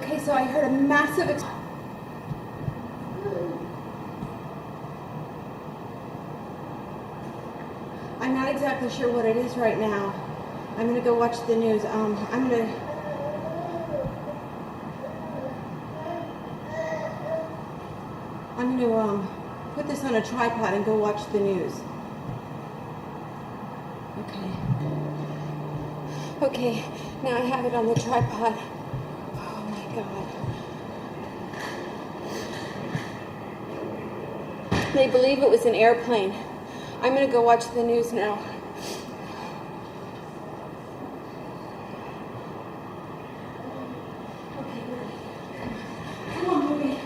Okay, so I heard a massive I'm not exactly sure what it is right now. I'm gonna go watch the news. I'm gonna put this on a tripod and go watch the news. Okay, now I have it on the tripod. Oh my God. They believe it was an airplane. I'm gonna go watch the news now. Come on, movie.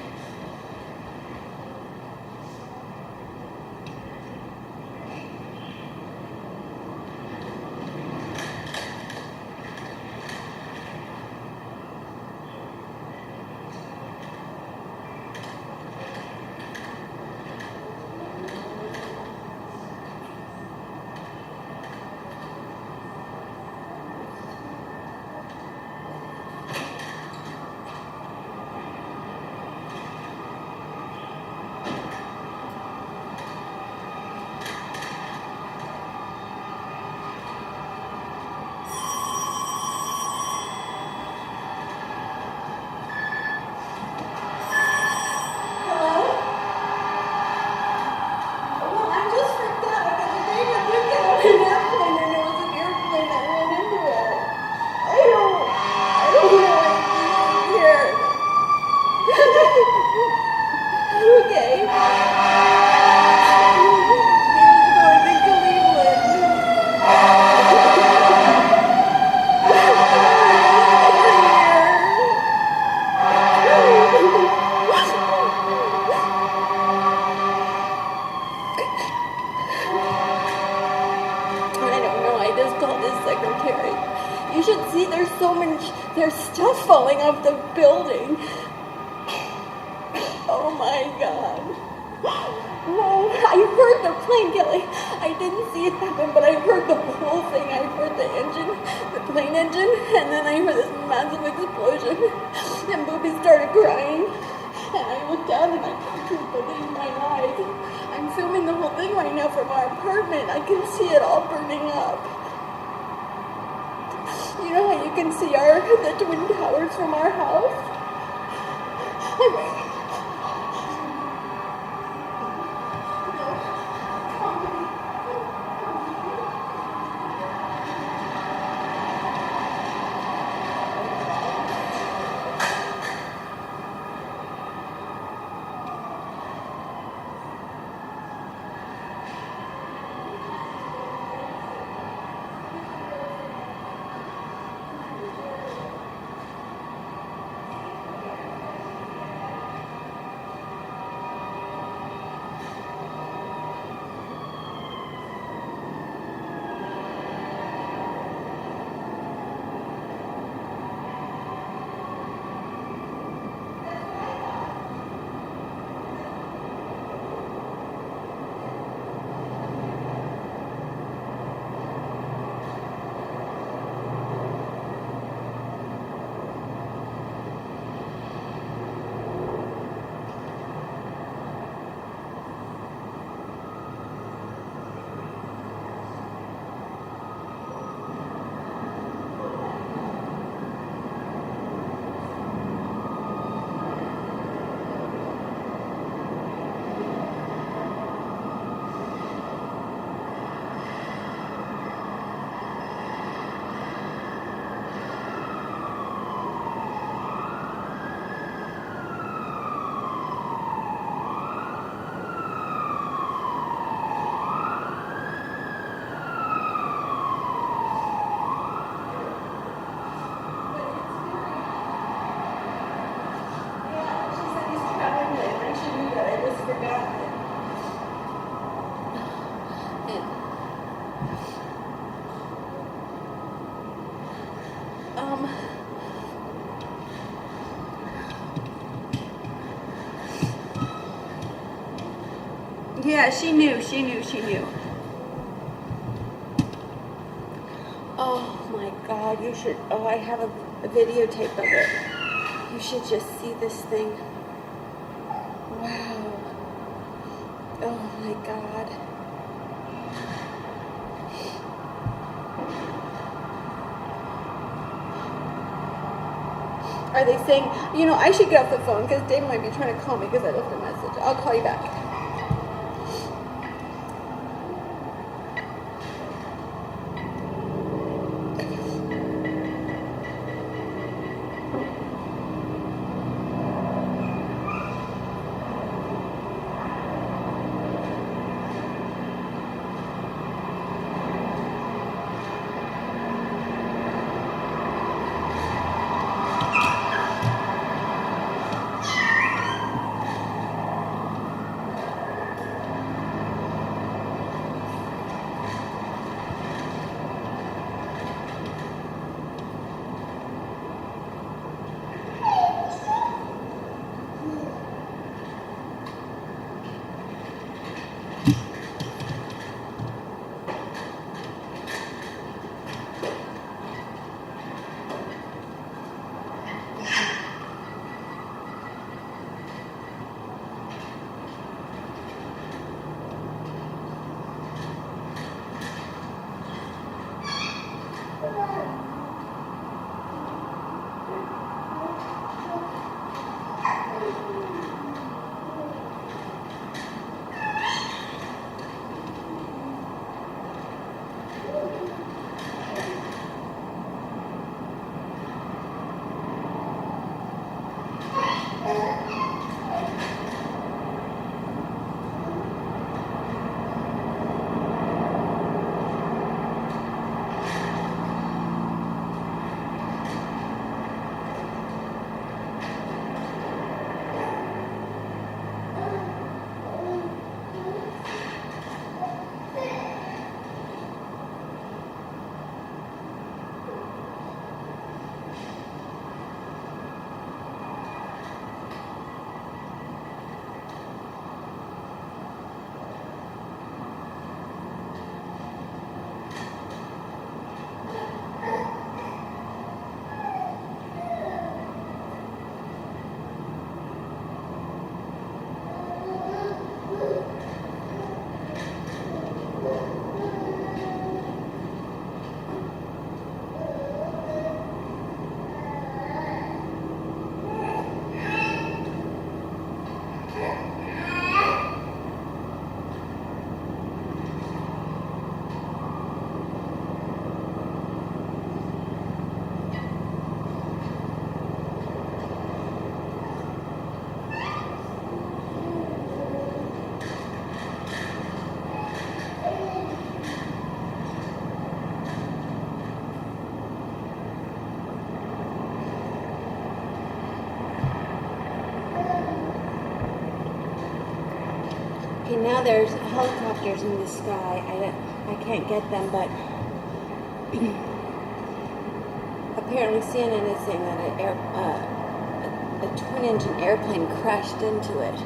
You should see there's stuff falling off the building. Oh my God. Oh, I heard the plane, Kelly. I didn't see it happen, but I heard the whole thing. I heard the engine, the plane engine, and then I heard this massive explosion. And Booby started crying. And I looked out and I couldn't believe my eyes. I'm filming the whole thing right now from our apartment. I can see it all burning up. You know how you can see the Twin Towers from our house? Yeah, she knew. Oh my God, you should, I have a videotape of it. You should just see this thing. Wow. Oh my God. Are they saying, you know, I should get off the phone because Dave might be trying to call me because I left a message. I'll call you back. Okay, now there's helicopters in the sky. I can't get them, but apparently CNN is saying that a twin-engine airplane crashed into it.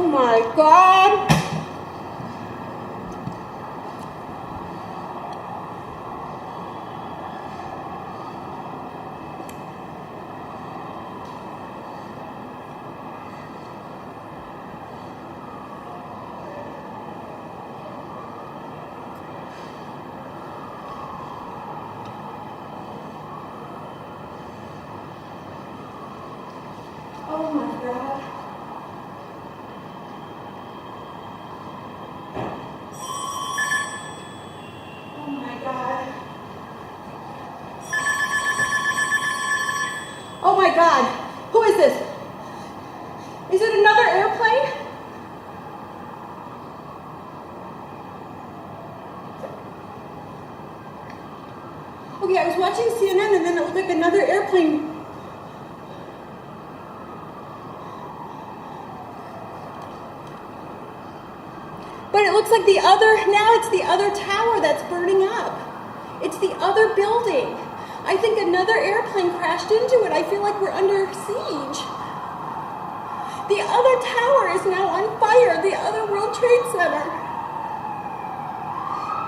Oh my God. Oh my God. Oh my God. Oh my God. Who is this? Is it another airplane? Okay, I was watching CNN and then it looked like another airplane. But it looks like now it's the other tower that's burning up. It's the other building. I think another airplane crashed into it. I feel like we're under siege. The other tower is now on fire, the other World Trade Center.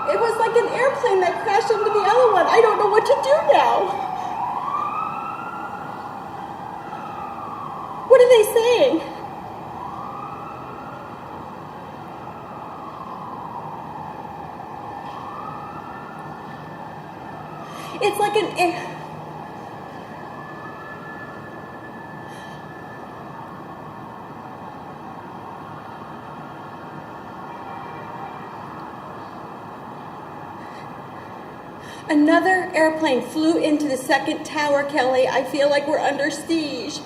It was like an airplane that crashed into the other one. I don't know what to do now. What are they saying? It's like another airplane flew into the second tower, Kelly. I feel like we're under siege.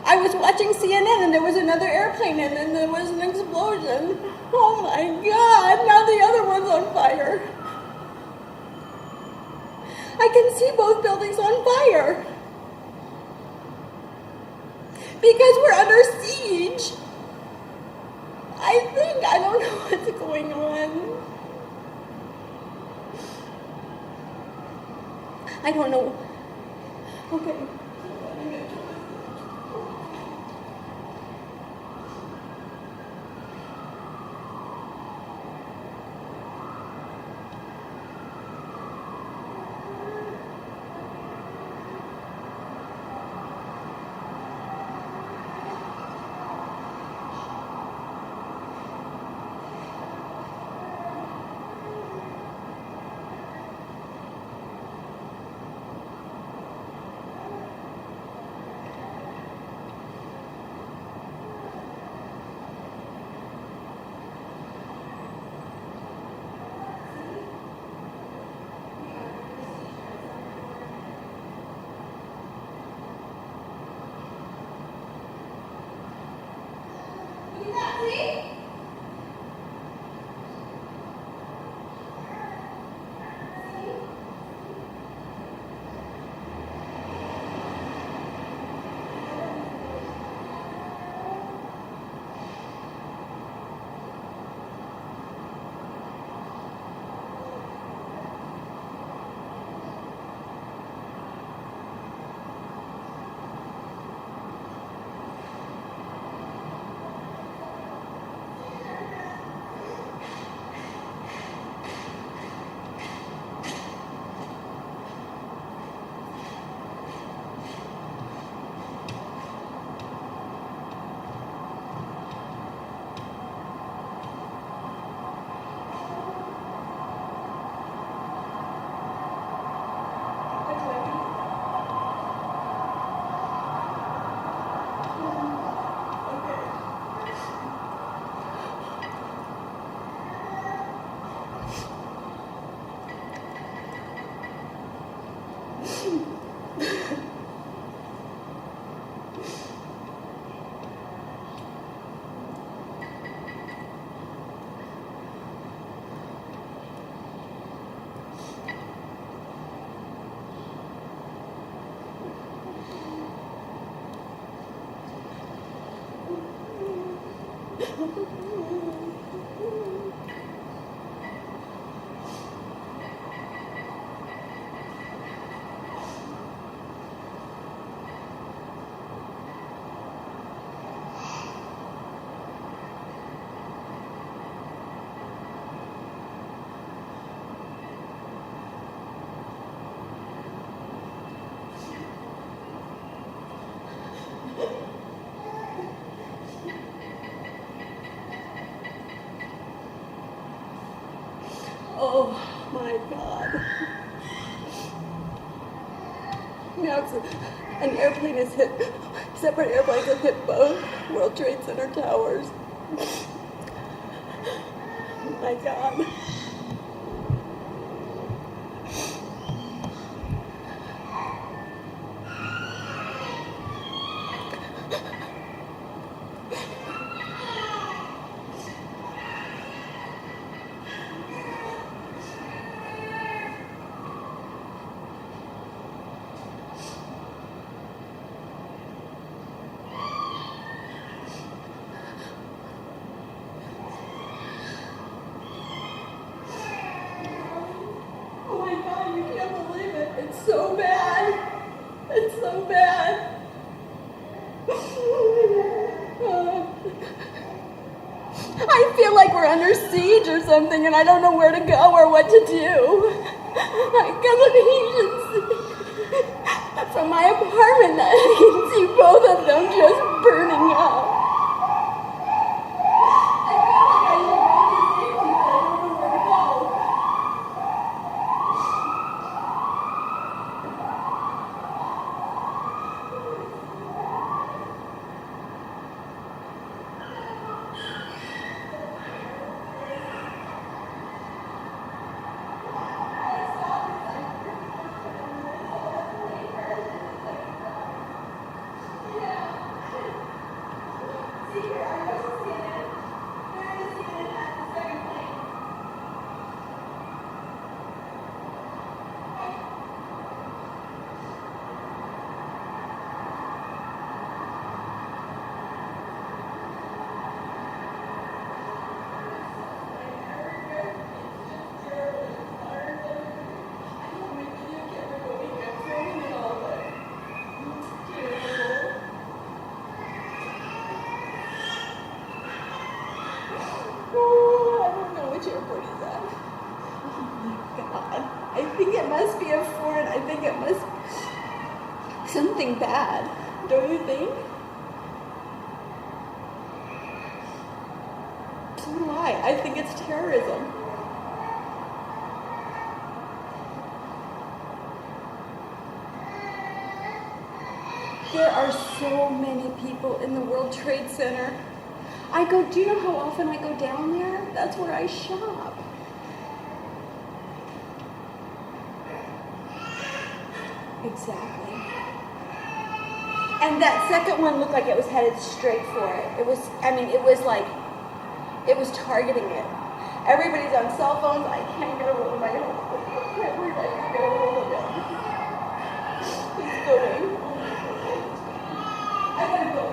I was watching CNN and there was another airplane and then there was an explosion. Oh my God, now the other one's on fire. I can see both buildings on fire. Because we're under siege. I don't know what's going on. I don't know. Okay. Oh my God. Now an airplane has hit, separate airplanes have hit both World Trade Center towers. Oh my God. Oh my God, you can't believe it. It's so bad. It's so bad. I feel like we're under siege or something and I don't know where to go or what to do. I can see from my apartment that I can see both of them just burning up. Airport is that? Oh my God. I think it must be a foreign. I think it must be something bad. Don't you think? So do I. I think it's terrorism. There are so many people in the World Trade Center. Do you know how often I go down there? That's where I shop. Exactly. And that second one looked like it was headed straight for it. It was like, it was targeting it. Everybody's on cell phones. I can't get a hold of my husband. I can't believe I can get a hold of him. He's going. I gotta go.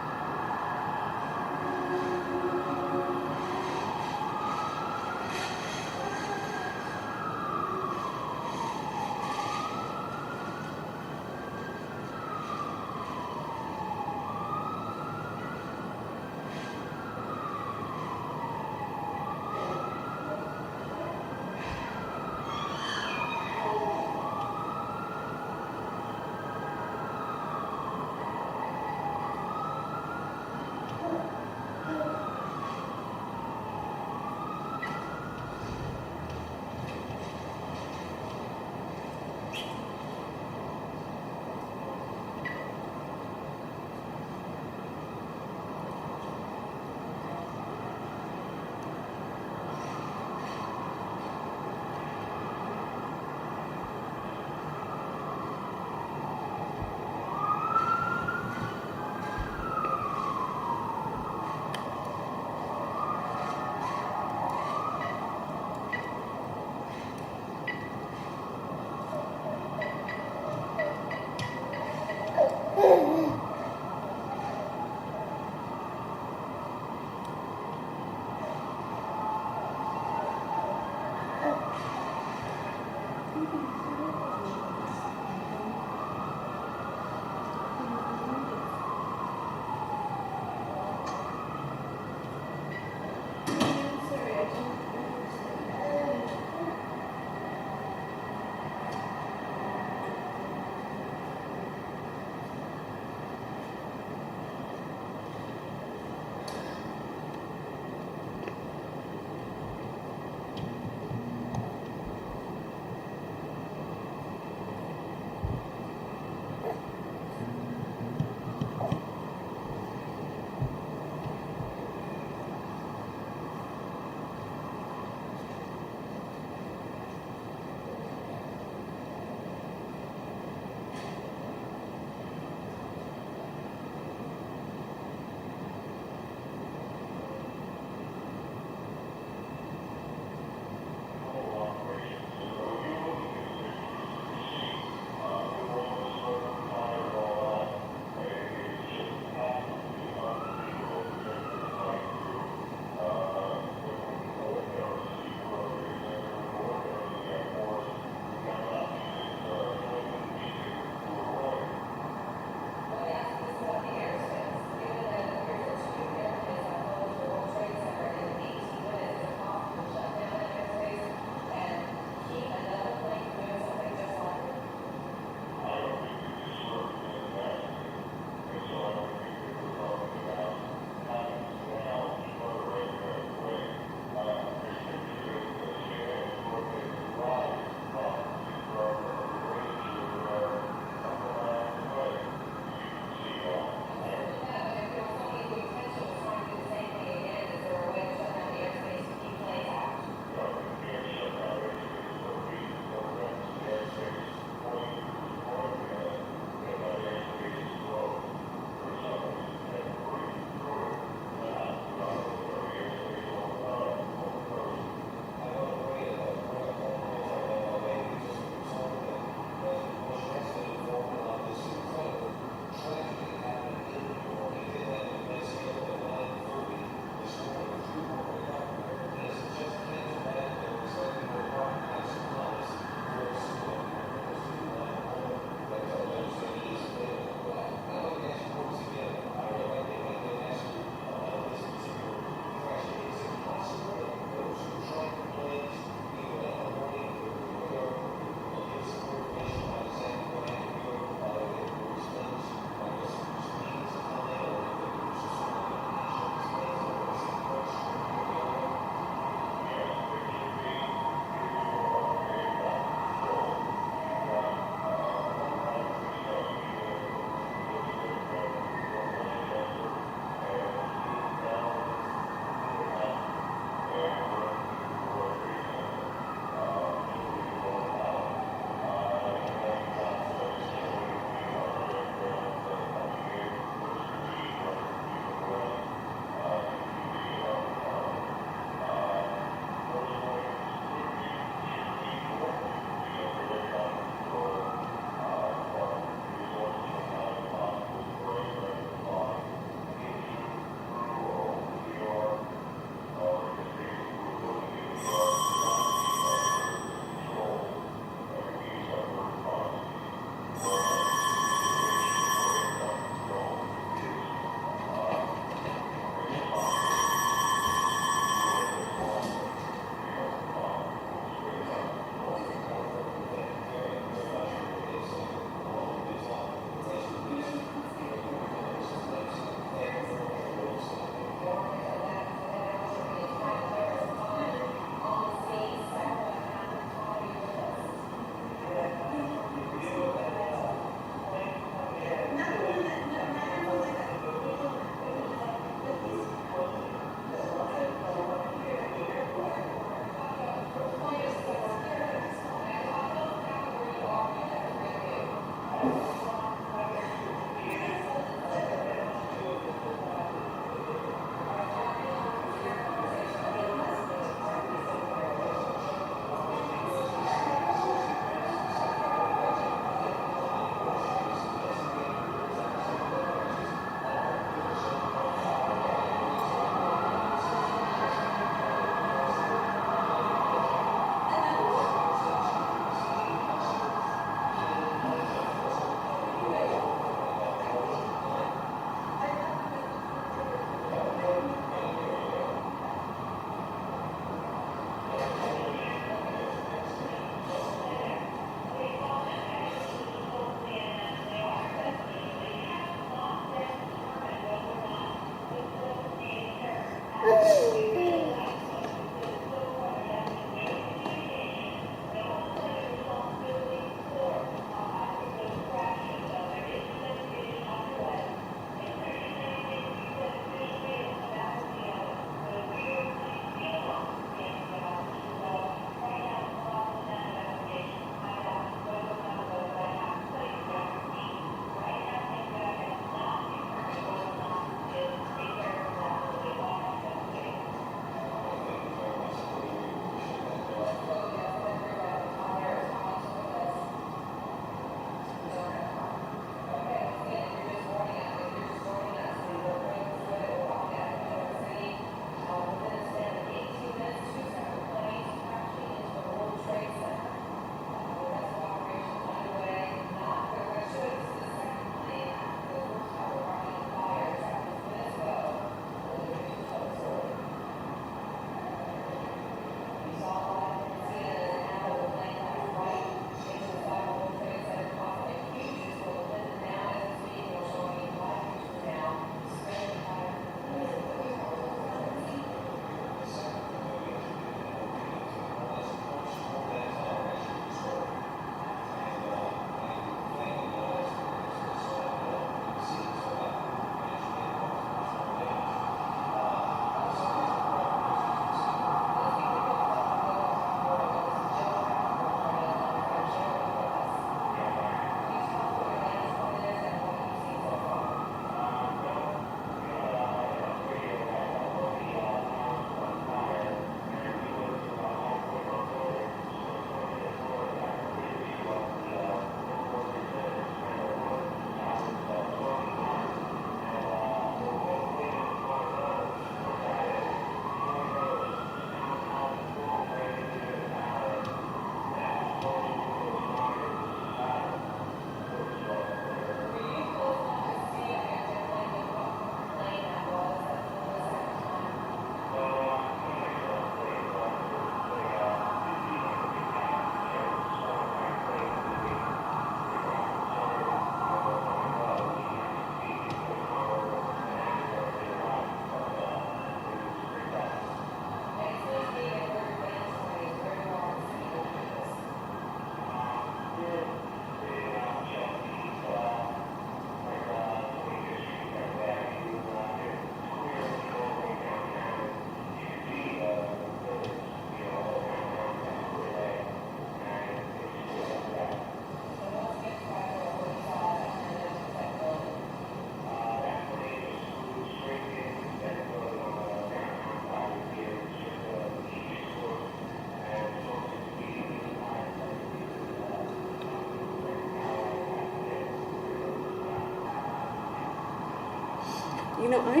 You know, I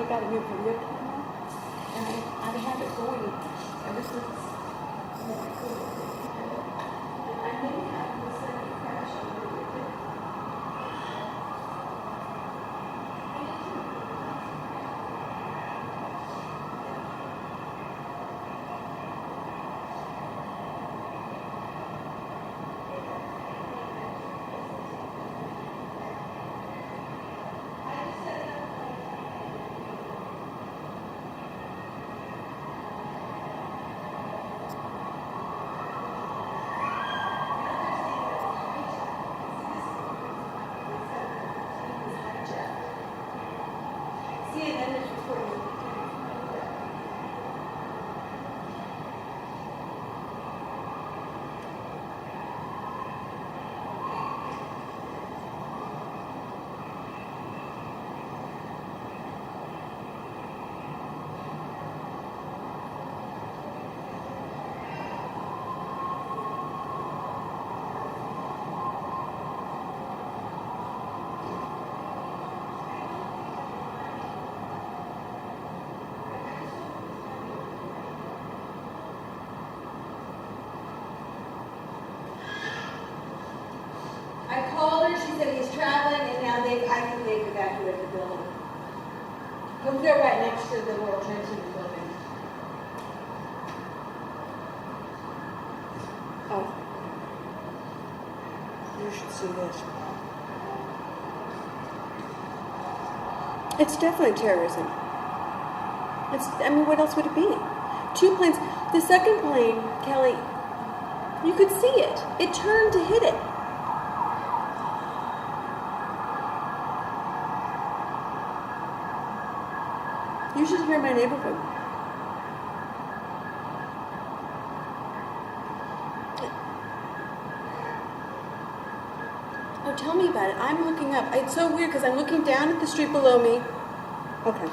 got a new video camera, and I have it going ever since. I may have the second crash on the video. I called her, she said he's traveling, and now I think they've evacuated the building. Because they're right next to the World Trade Center building. Oh. You should see this. It's definitely terrorism. What else would it be? 2 planes. The second plane, Kelly, you could see it. It turned to hit it. You should hear my neighborhood. Oh, tell me about it. I'm looking up. It's so weird because I'm looking down at the street below me. Okay.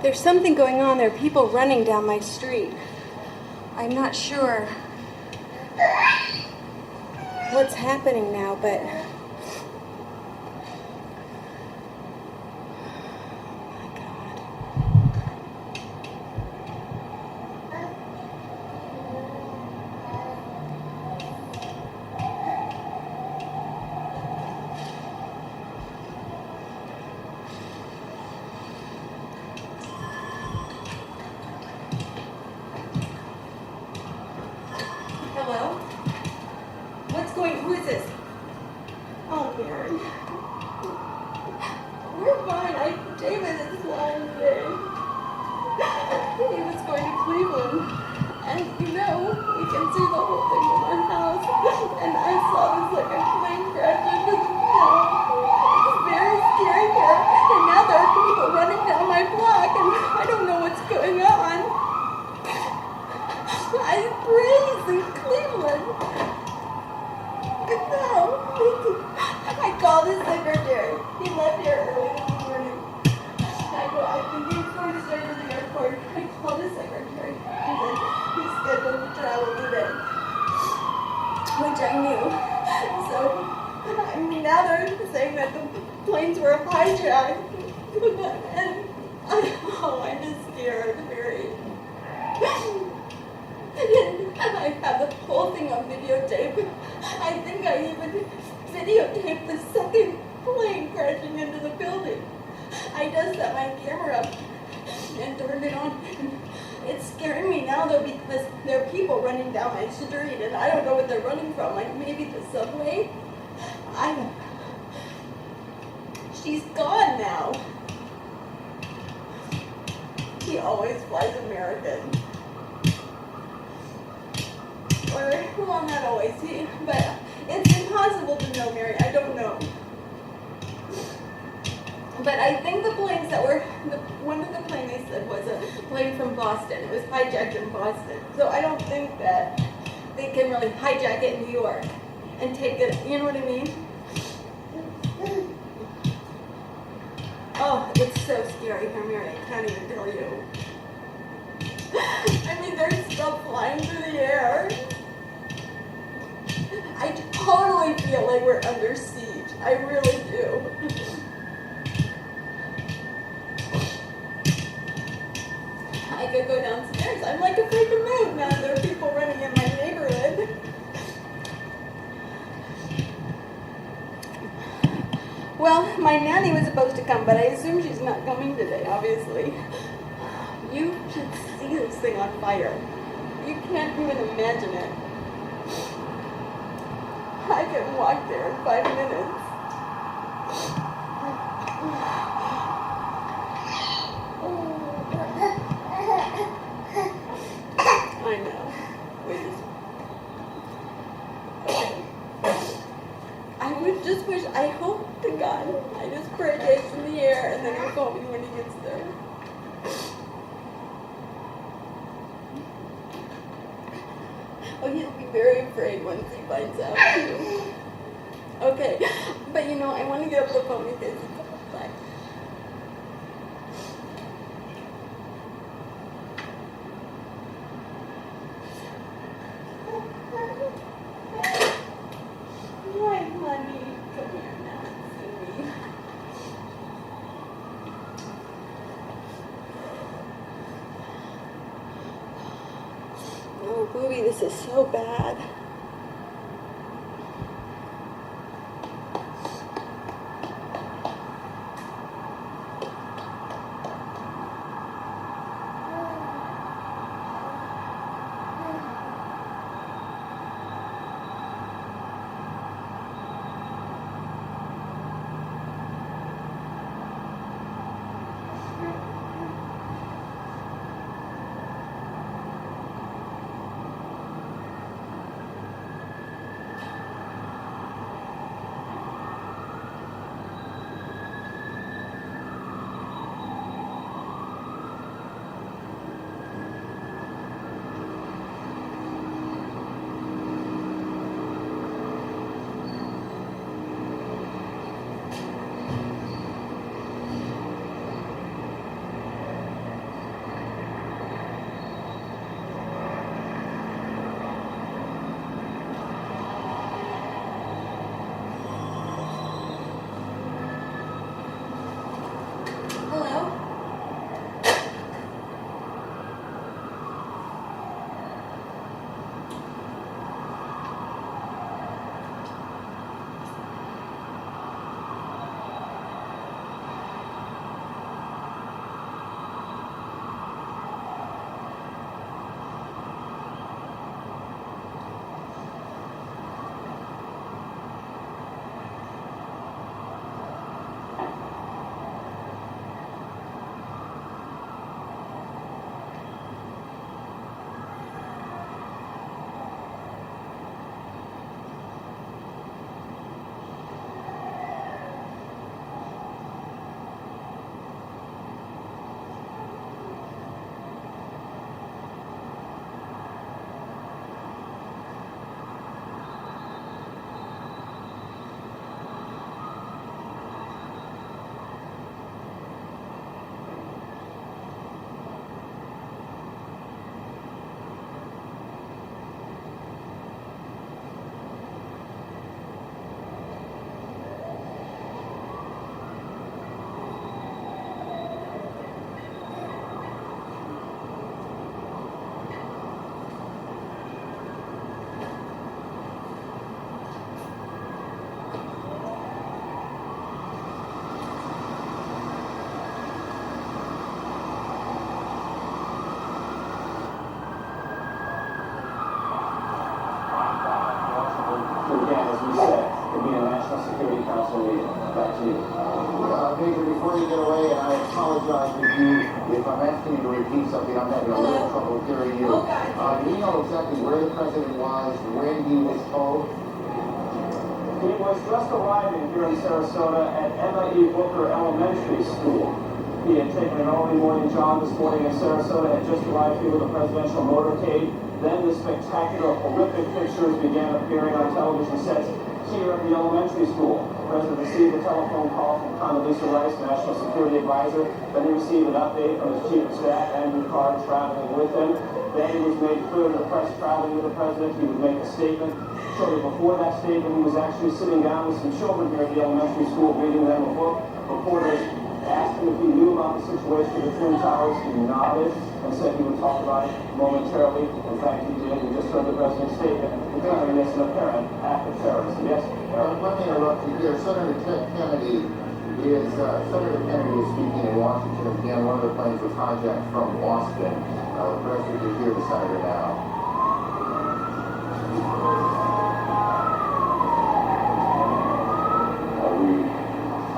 There's something going on. There are people running down my street. I'm not sure what's happening now, but called his secretary. He left here early this morning. I think he was going straight to the airport. I called his secretary. He said he's scheduled to travel today, which I knew. So, I mean, now they're saying that the planes were hijacked. And I'm just scared, very. I have the whole thing on videotape. I think I even videotaped the second plane crashing into the building. I just set my camera up and turned it on. It's scaring me now though because there are people running down my street and I don't know what they're running from. Like maybe the subway. She's gone now. He always flies American. Or, well, not always, but it's impossible to know, Mary. I don't know. But I think the planes that were, one of the planes they said was a plane from Boston. It was hijacked in Boston. So I don't think that they can really hijack it in New York and take it, you know what I mean? Oh, it's so scary here, Mary. I can't even tell you. I mean, there's stuff flying through the air. I totally feel like we're under siege. I really do. I could go downstairs. I'm like afraid to move now. There are people running in my neighborhood. Well, my nanny was supposed to come, but I assume she's not coming today, obviously. You should see this thing on fire. You can't even imagine it. I can walk there in 5 minutes. I know. I would just wish, I hope to God, I just pray that it's in the air and then he'll call me when he gets there. Oh, he'll be very afraid once he finds out too. Okay, but you know, I want to get up the phone because it's outside. Hi, honey. Come here now and see me. Oh, Booby, this is so bad. Cynthia, back to you. Major, before you get away, and I apologize with you if I'm asking you to repeat something. I'm having a little trouble hearing you. Do we know exactly where the president was when he was told? He was just arriving here in Sarasota at Emma E. Booker Elementary School. He had taken an early morning jog this morning in Sarasota, had just arrived here with a presidential motorcade. Then the spectacular, horrific pictures began appearing on television sets here at the elementary school. The president received a telephone call from Condoleezza Rice, National Security Advisor. Then he received an update from his chief of staff, Andrew Card, traveling with him. Then it was made clear to the press traveling with the president he would make a statement. Shortly before that statement, he was actually sitting down with some children here at the elementary school, reading them a book. Reporters asked him if he knew about the situation of the Twin Towers. He nodded and said he would talk about it momentarily. In fact, he did. We just heard the president's statement declaring this an apparent act of terrorism. Yes, let me interrupt you here. Senator Kennedy is speaking in Washington. Again, one of the planes was hijacked from Boston. The president is here, the senator now.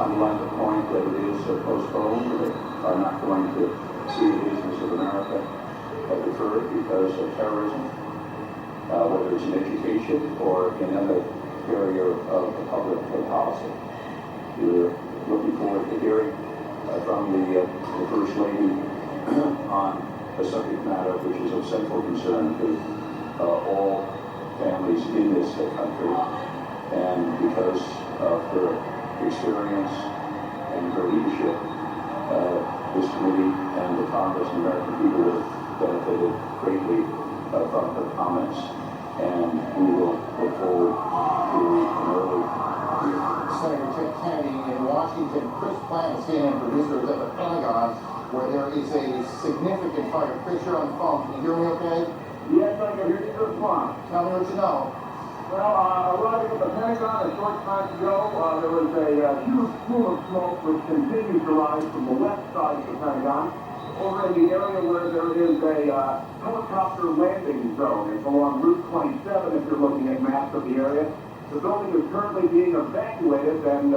Underline the point that it is postponed. They are not going to see the business of America deferred because of terrorism, whether it's in education or in another area of the public policy. We're looking forward to hearing from the First Lady on a subject matter which is of central concern to all families in this country, and because of her experience and her leadership, this committee and the Congress and American people have benefited greatly from her comments, and we will look forward to an early Senator Kennedy in Washington. Chris Plant, CNN producer, is at the Pentagon, where there is a significant fire. Chris, you're on the phone. Can you hear me okay? Yes, I can hear you just fine. Tell me what you know. Well, arriving at the Pentagon a short time ago, there was a huge plume of smoke which continues to rise from the west side of the Pentagon over in the area where there is a helicopter landing zone. It's along Route 27 if you're looking at maps of the area. The building is currently being evacuated, and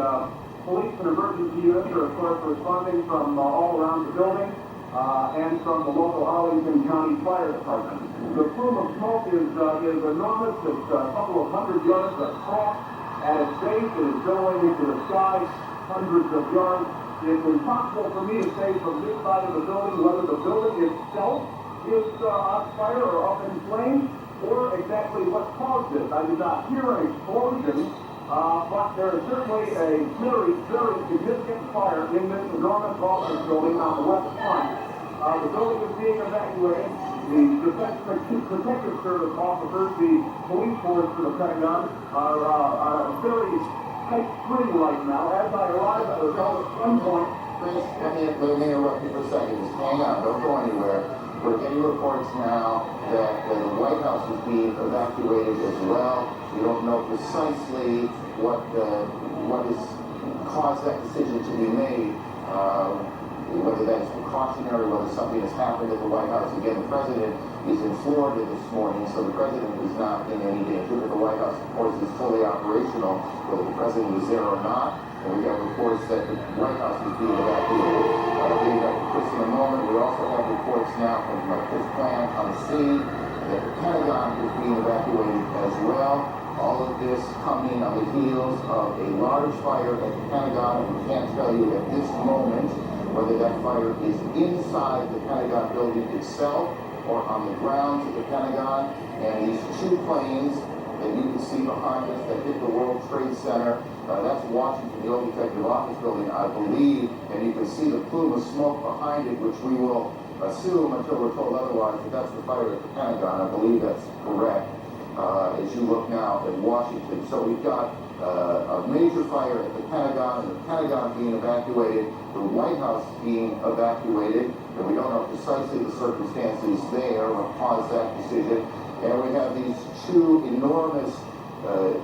police and emergency units are, of course, responding from all around the building and from the local Arlington County Fire Department. The plume of smoke is enormous. It's a couple of hundred yards across. At its base, it is billowing into the sky hundreds of yards. It's impossible for me to say from this side of the building whether the building itself is on fire or up in flames, or exactly what caused it. I did not hear an explosion, but there is certainly a very, very significant fire in this enormous office building on the west front. The building is being evacuated. The Defense Protective Service officers, the police force for the Pentagon, are on a very tight string right now. As I arrive at the gunpoint, Chris, let me interrupt you for a second. Just hang on. Don't go anywhere. We're getting reports now that the White House is being evacuated as well. We don't know precisely what has caused that decision to be made, whether that's precautionary, whether something has happened at the White House. Again, the president is in Florida this morning, so the president is not in any danger, but the White House, of course, is fully operational, whether the president is there or not. And we have reports that the White House is being evacuated. Getting back to Chris in a moment, we also have reports now from Chris Plant on the scene that the Pentagon is being evacuated as well. All of this coming on the heels of a large fire at the Pentagon, and we can't tell you at this moment whether that fire is inside the Pentagon building itself or on the grounds of the Pentagon. And these two planes that you can see behind us that hit the World Trade Center, that's Washington, the old executive office building, I believe, and you can see the plume of smoke behind it, which we will assume until we're told otherwise that that's the fire at the Pentagon. I believe that's correct as you look now at Washington. So we've got a major fire at the Pentagon, and the Pentagon being evacuated, the White House being evacuated, and we don't know precisely the circumstances there, what caused that decision. And we have these two enormous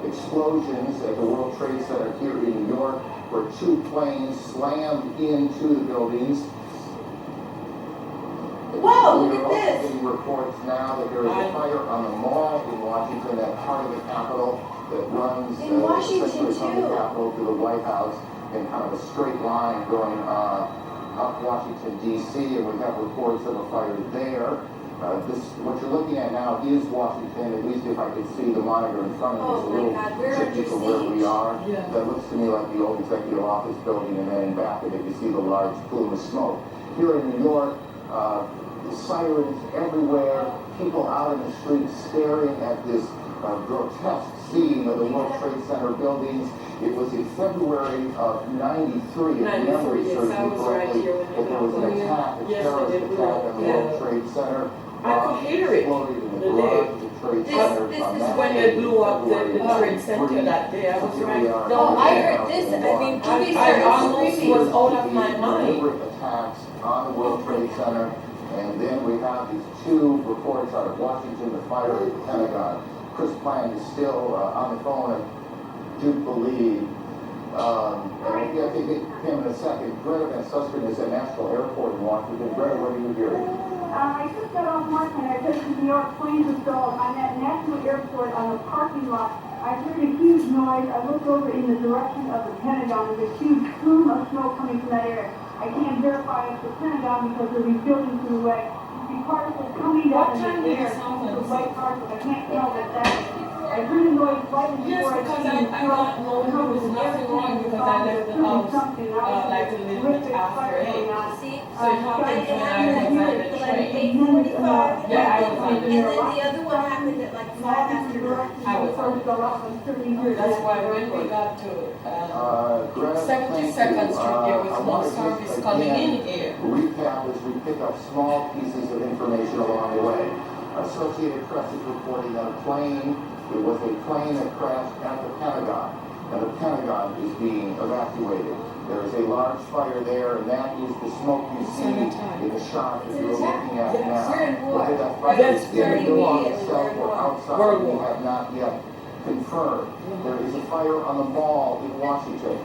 explosions at the World Trade Center here in New York, where two planes slammed into the buildings. Whoa, we look are at also this. getting reports now that there is a fire on the mall in Washington, that part of the Capitol. that runs In Washington, essentially from the too. Capitol to the White House in kind of a straight line going up Washington, D.C., and we have reports of a fire there. What you're looking at now is Washington, at least if I could see the monitor in front of me. Oh It's a my little God, we're tricky under from where we siege. are. Yeah. That looks to me like the old executive office building, and then in back of it you see the large plume of smoke. Here in New York, the sirens everywhere, people out in the streets staring at this grotesque scene of the World Trade Center buildings. It was in February of '93, if memory yes, serves I me was right correctly, here when that there was an it attack, a Yes, terrorist they did. attack on the Yeah. World Trade Center. I could hear it Exploded in the the garage day. of the Trade This- Center. this on is that when day they in blew up the February Trade Center 93. that day. I was So here right. we are No, in I heard this. I 2001. mean, I Judy started almost screaming. was out of my mind. Deliberate attacks on the World Trade Center, and then we have these two reports out of Washington, the fire at the Pentagon. Chris Plant is still on the phone, I do believe. And we'll get to him in a second. Greta Van Susteren is at Nashville Airport in Washington. Greta, what are you hearing? I just got off work and I just in New York planes are still. I'm at National Airport on the parking lot. I heard a huge noise. I looked over in the direction of the Pentagon. There's a huge plume of smoke coming from that area. I can't verify it's the Pentagon because there are these buildings in the way. You see particles coming What down time in the did air. this happen? The white particles. I can't tell exactly. I heard a noise right Yes, before because I I got no, there was nothing wrong because I left the house like a little bit after 8. See? So it happened when I was on the train. 8:45. Yeah, I was on And the then the other one happened at like 5 after 9. I was That's why when we got to Greta, 72nd thank you. Street, there was I no wanna just, service coming again, in here. Recap as we pick up small pieces of information along the way. Associated Press is reporting that it was a plane that crashed at the Pentagon, and the Pentagon is being evacuated. There is a large fire there, and that is the smoke you see in the shot that you're looking at now. We're in war. Whether that fire Yes, is we're in in the war. building itself or outside, World we War. have not yet confirmed. There is a fire on the mall in Washington.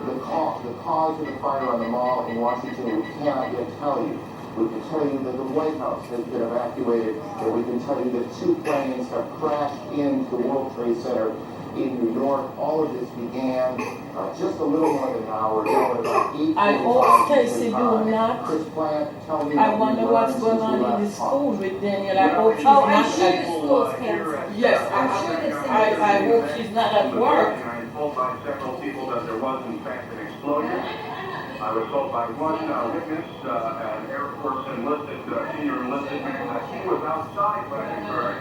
The cause of the fire on the mall in Washington, we cannot yet tell you. We can tell you that the White House has been evacuated, and we can tell you that 2 planes have crashed into the World Trade Center in New York. All of this began just a little more than an hour ago at about 8:45. I hope Stacy do not. Chris Plant, tell me I what wonder you what's learned going since on we in the last talked. school with Daniel. I hope she's Oh, I'm not sure at the school's canceled. Yes, I'm sure that I hope she's not at work. I was told by several people that there was in fact an explosion. I was told by one witness, an Air Force senior enlisted man, that he was outside when it occurred.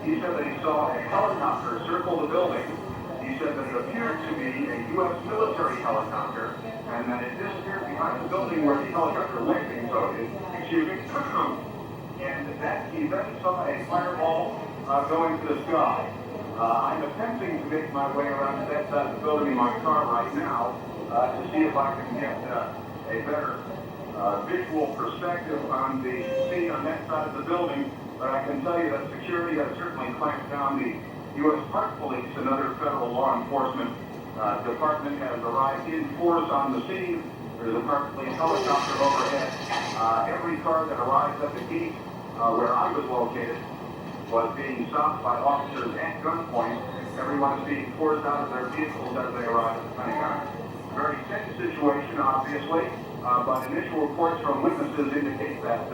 He said that he saw a helicopter circle the building. He said that it appeared to be a U.S. military helicopter, and that it disappeared behind the building where the helicopter landing zone is. Excuse me. And that he then saw a fireball go into the sky. I'm attempting to make my way around to that side of the building in my car right now to see if I can get a better visual perspective on the scene on that side of the building. But I can tell you that security has certainly clamped down. The U.S. Park Police and other federal law enforcement department has arrived in force on the scene. There's a Park Police helicopter overhead. Every car that arrives at the gate where I was located was being stopped by officers at gunpoint. Everyone is being forced out of their vehicles as they arrive at the Pentagon. Very tense situation, obviously, but initial reports from witnesses indicate that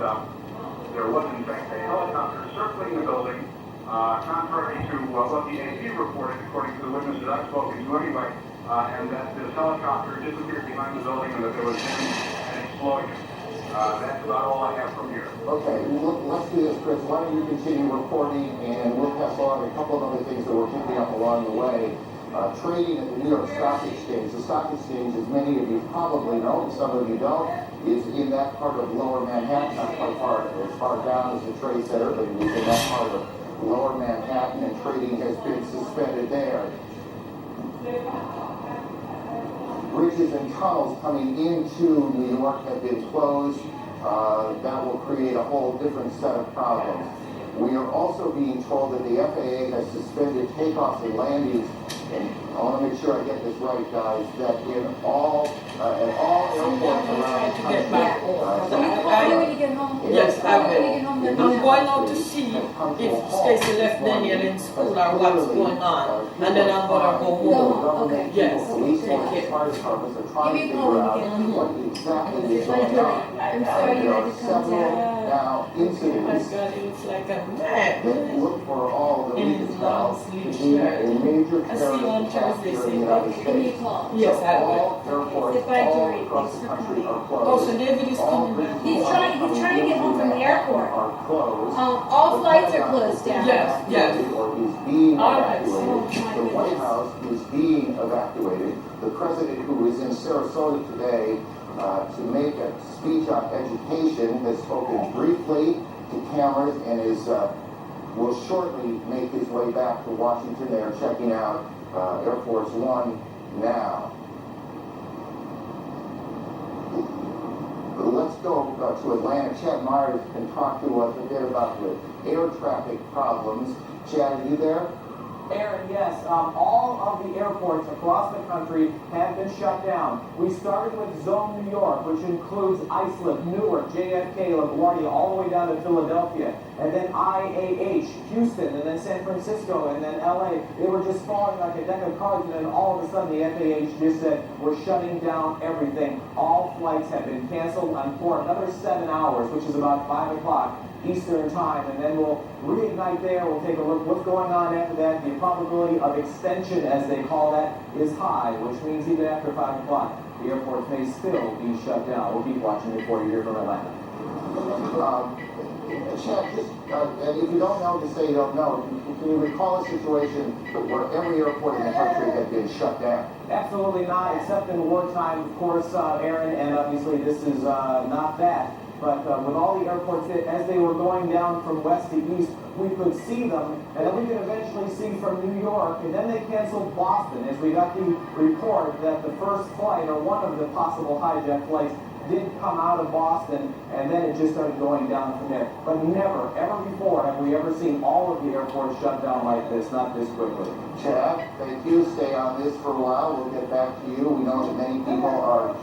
there was, in fact, a helicopter circling the building, contrary to what the AP reported, according to the witnesses I've spoken to anyway, and that this helicopter disappeared behind the building and that there was then an explosion. That's about all I have from here. Okay, let's do this, Chris. Why don't you continue reporting, and we'll pass on a couple of other things that we're picking up along the way. Trading at the New York Stock Exchange. The stock exchange, as many of you probably know, and some of you don't, is in that part of Lower Manhattan, not quite as far down as the Trade Center, but it is in that part of Lower Manhattan, and trading has been suspended there. Bridges and tunnels coming into New York have been closed. That will create a whole different set of problems. We are also being told that the FAA has suspended takeoffs and landings, and I want to make sure I get this right, guys, that at all airports around the country, Are you going to get home? Yes, I Are you going to get home will. then? I'm going out to see come to a if halt. Stacy left Daniel in school or what's going on, and then I'm gonna go home. Okay. Yes. Police Take and care. fire departments are trying to Give me a figure call out when you get what exactly is going on. I'm sorry you There had are to come several down. now Oh my incidents God, it looks like a that man. look for all the In we his can tell long to sleeve be a shirt. major I see you on terrorist attack Thursday, here in the say, United Give me a States. call. Yes, So I will. all airports Say bye, all Dory. across Thanks the for country coming. are closed. Oh, so David is All coming bridges back. He's trying to get home from the airport. are closed. All The flights are Pentagon closed has been down. Yes, yes. evacuated or is being All right. evacuated. Oh, my The White goodness. House is being evacuated. The president, who is in Sarasota today to make a speech on education, has spoken briefly to cameras and will shortly make his way back to Washington. They are checking out Air Force One now. Let's go to Atlanta. Chad Myers can talk to us a bit about the air traffic problems. Chad, are you there? Aaron, yes. All of the airports across the country have been shut down. We started with Zone New York, which includes Islip, Newark, JFK, LaGuardia, all the way down to Philadelphia. And then IAH, Houston, and then San Francisco, and then LA. They were just falling like a deck of cards, and then all of a sudden the FAA just said, we're shutting down everything. All flights have been canceled for another 7 hours, which is about 5 o'clock Eastern time, and then we'll reignite there. We'll take a look what's going on after that. The probability of extension, as they call that, is high, which means even after 5 o'clock, the airports may still be shut down. We'll keep watching before you hear from Atlanta. Chad, just, and if you don't know, just say you don't know. Can you recall a situation where every airport in the country had been shut down? Absolutely not, except in wartime, of course, Aaron, and obviously this is not that. But with all the airports, as they were going down from west to east, we could see them, and then we could eventually see from New York, and then they canceled Boston, as we got the report that the first flight, or one of the possible hijack flights, did come out of Boston, and then it just started going down from there. But never, ever before have we ever seen all of the airports shut down like this, not this quickly. Chad, thank you. Stay on this for a while. We'll get back to you. We know that many people are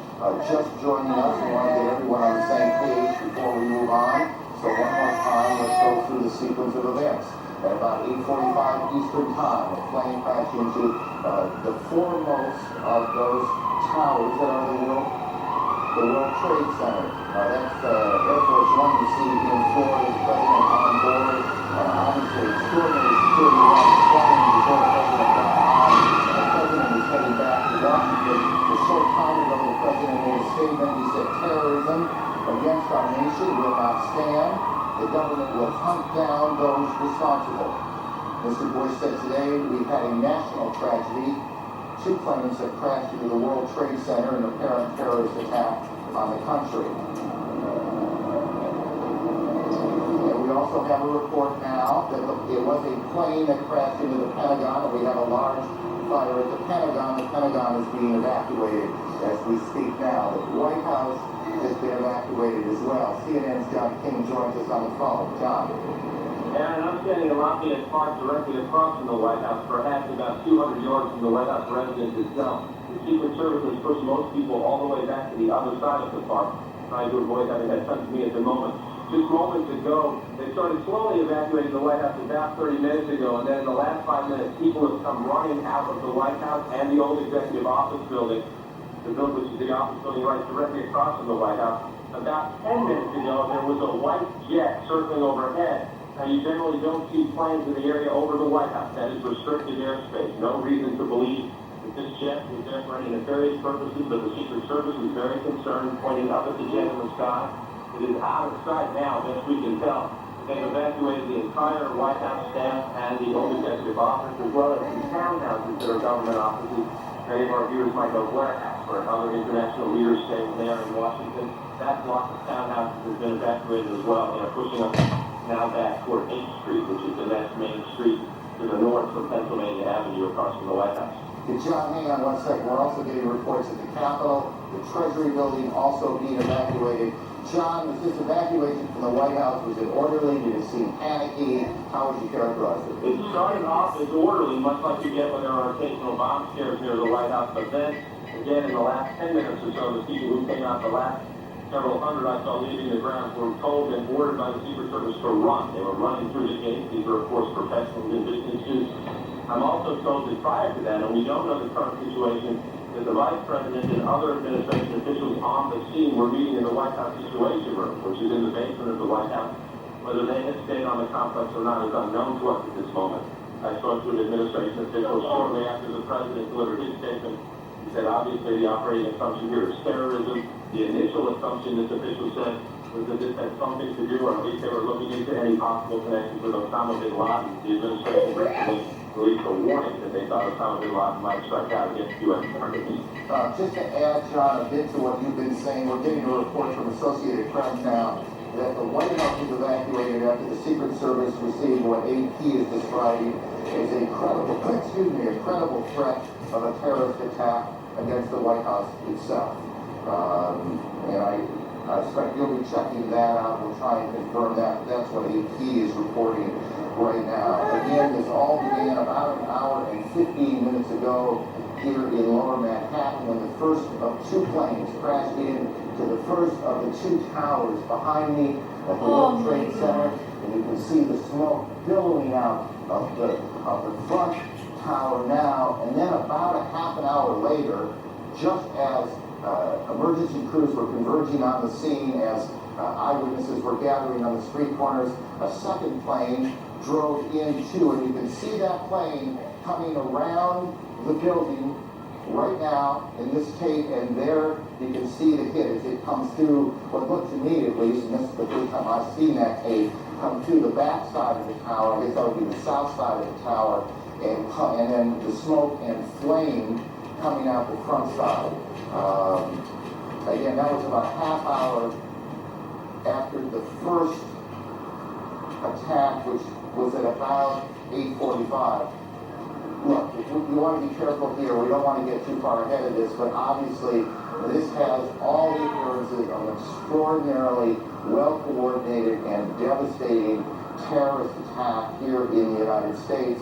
just joining us. We want to get everyone on the same page before we move on. So one more time, let's go through the sequence of events. At about 8:45 Eastern Time, a plane crashed into the foremost of those towers that are the World Trade Center. That's Air Force One you see in Florida, the president on board. Obviously, extraordinary security around the plane before the president got on. The president was heading back to Washington. A short time ago, the president made a statement. He said, terrorism against our nation will not stand. The government will hunt down those responsible. Mr. Bush said today we've had a national tragedy. 2 planes have crashed into the World Trade Center in an apparent terrorist attack on the country. And we also have a report now that it was a plane that crashed into the Pentagon, and we have a large fire at the Pentagon. The Pentagon is being evacuated as we speak now. The White House has been evacuated as well. CNN's John King joins us on the phone. John. And I'm standing in Lafayette Park directly across from the White House, perhaps about 200 yards from the White House residence itself. The Secret Service has pushed most people all the way back to the other side of the park, trying to avoid having that come to me at the moment. Just moments ago, they started slowly evacuating the White House about 30 minutes ago, and then in the last 5 minutes, people have come running out of the White House and the old Executive Office building, the building which is the office building right directly across from the White House. About 10 minutes ago, there was a white jet circling overhead. Now, you generally don't see planes in the area over the White House. That is restricted airspace. No reason to believe that this jet was there for any nefarious purposes, but the Secret Service is very concerned, pointing up at the jet in the sky. It is out of sight now, best we can tell. They've evacuated the entire White House staff and the old executive office, as well as the townhouses that are government offices. Many of our viewers might know Blair House, where other international leaders stay there in Washington. That block of townhouses has been evacuated as well. They are pushing up now back toward 8th Street, which is the next main street to the north from Pennsylvania Avenue across from the White House. John, hang on one second. We're also getting reports at the Capitol, the Treasury building also being evacuated. John, was this evacuation from the White House, was it orderly? Did it seem panicky? How would you characterize it? It started off as orderly, much like you get when there are occasional bomb scares near the White House, but then, again, in the last 10 minutes or so, the people who came out the last Several hundred I saw leaving the grounds were told and ordered by the Secret Service to run. They were running through the gates. These are, of course, professionals in businesses. I'm also told that prior to that, and we don't know the current situation, that the Vice President and other administration officials on the scene were meeting in the White House Situation Room, which is in the basement of the White House. Whether they had stayed on the complex or not is unknown to us at this moment. I spoke to an administration official shortly after the President delivered his statement. He said, obviously, the operating assumption here is terrorism. The initial assumption, this official said, was that this had something to do, or at least they were looking into any possible connections with Osama bin Laden. The administration recently released a warning that they thought Osama bin Laden might strike out against U.S. targets. Just to add, John, a bit to what you've been saying, we're getting a report from Associated Press now that the White House was evacuated after the Secret Service received what AP is describing as a credible threat of a terrorist attack against the White House itself. And I expect you'll be checking that out. We'll try and confirm that. That's what AP is reporting right now. Again, this all began about an hour and 15 minutes ago here in Lower Manhattan when the first of two planes crashed into the first of the two towers behind me at the World Trade Center. And you can see the smoke billowing out of the front tower now. And then about a half an hour later, just as emergency crews were converging on the scene, as eyewitnesses were gathering on the street corners, a second plane drove in too, and you can see that plane coming around the building right now in this tape, and there you can see the hit as it comes through what looked to me, at least, and this is the first time I've seen that tape, come through the back side of the tower. I guess that would be the south side of the tower, and then the smoke and flame coming out the front side. Again, that was about a half hour after the first attack, which was at about 8:45. Look, we want to be careful here. We don't want to get too far ahead of this, but obviously this has all the appearances of an extraordinarily well-coordinated and devastating terrorist attack here in the United States.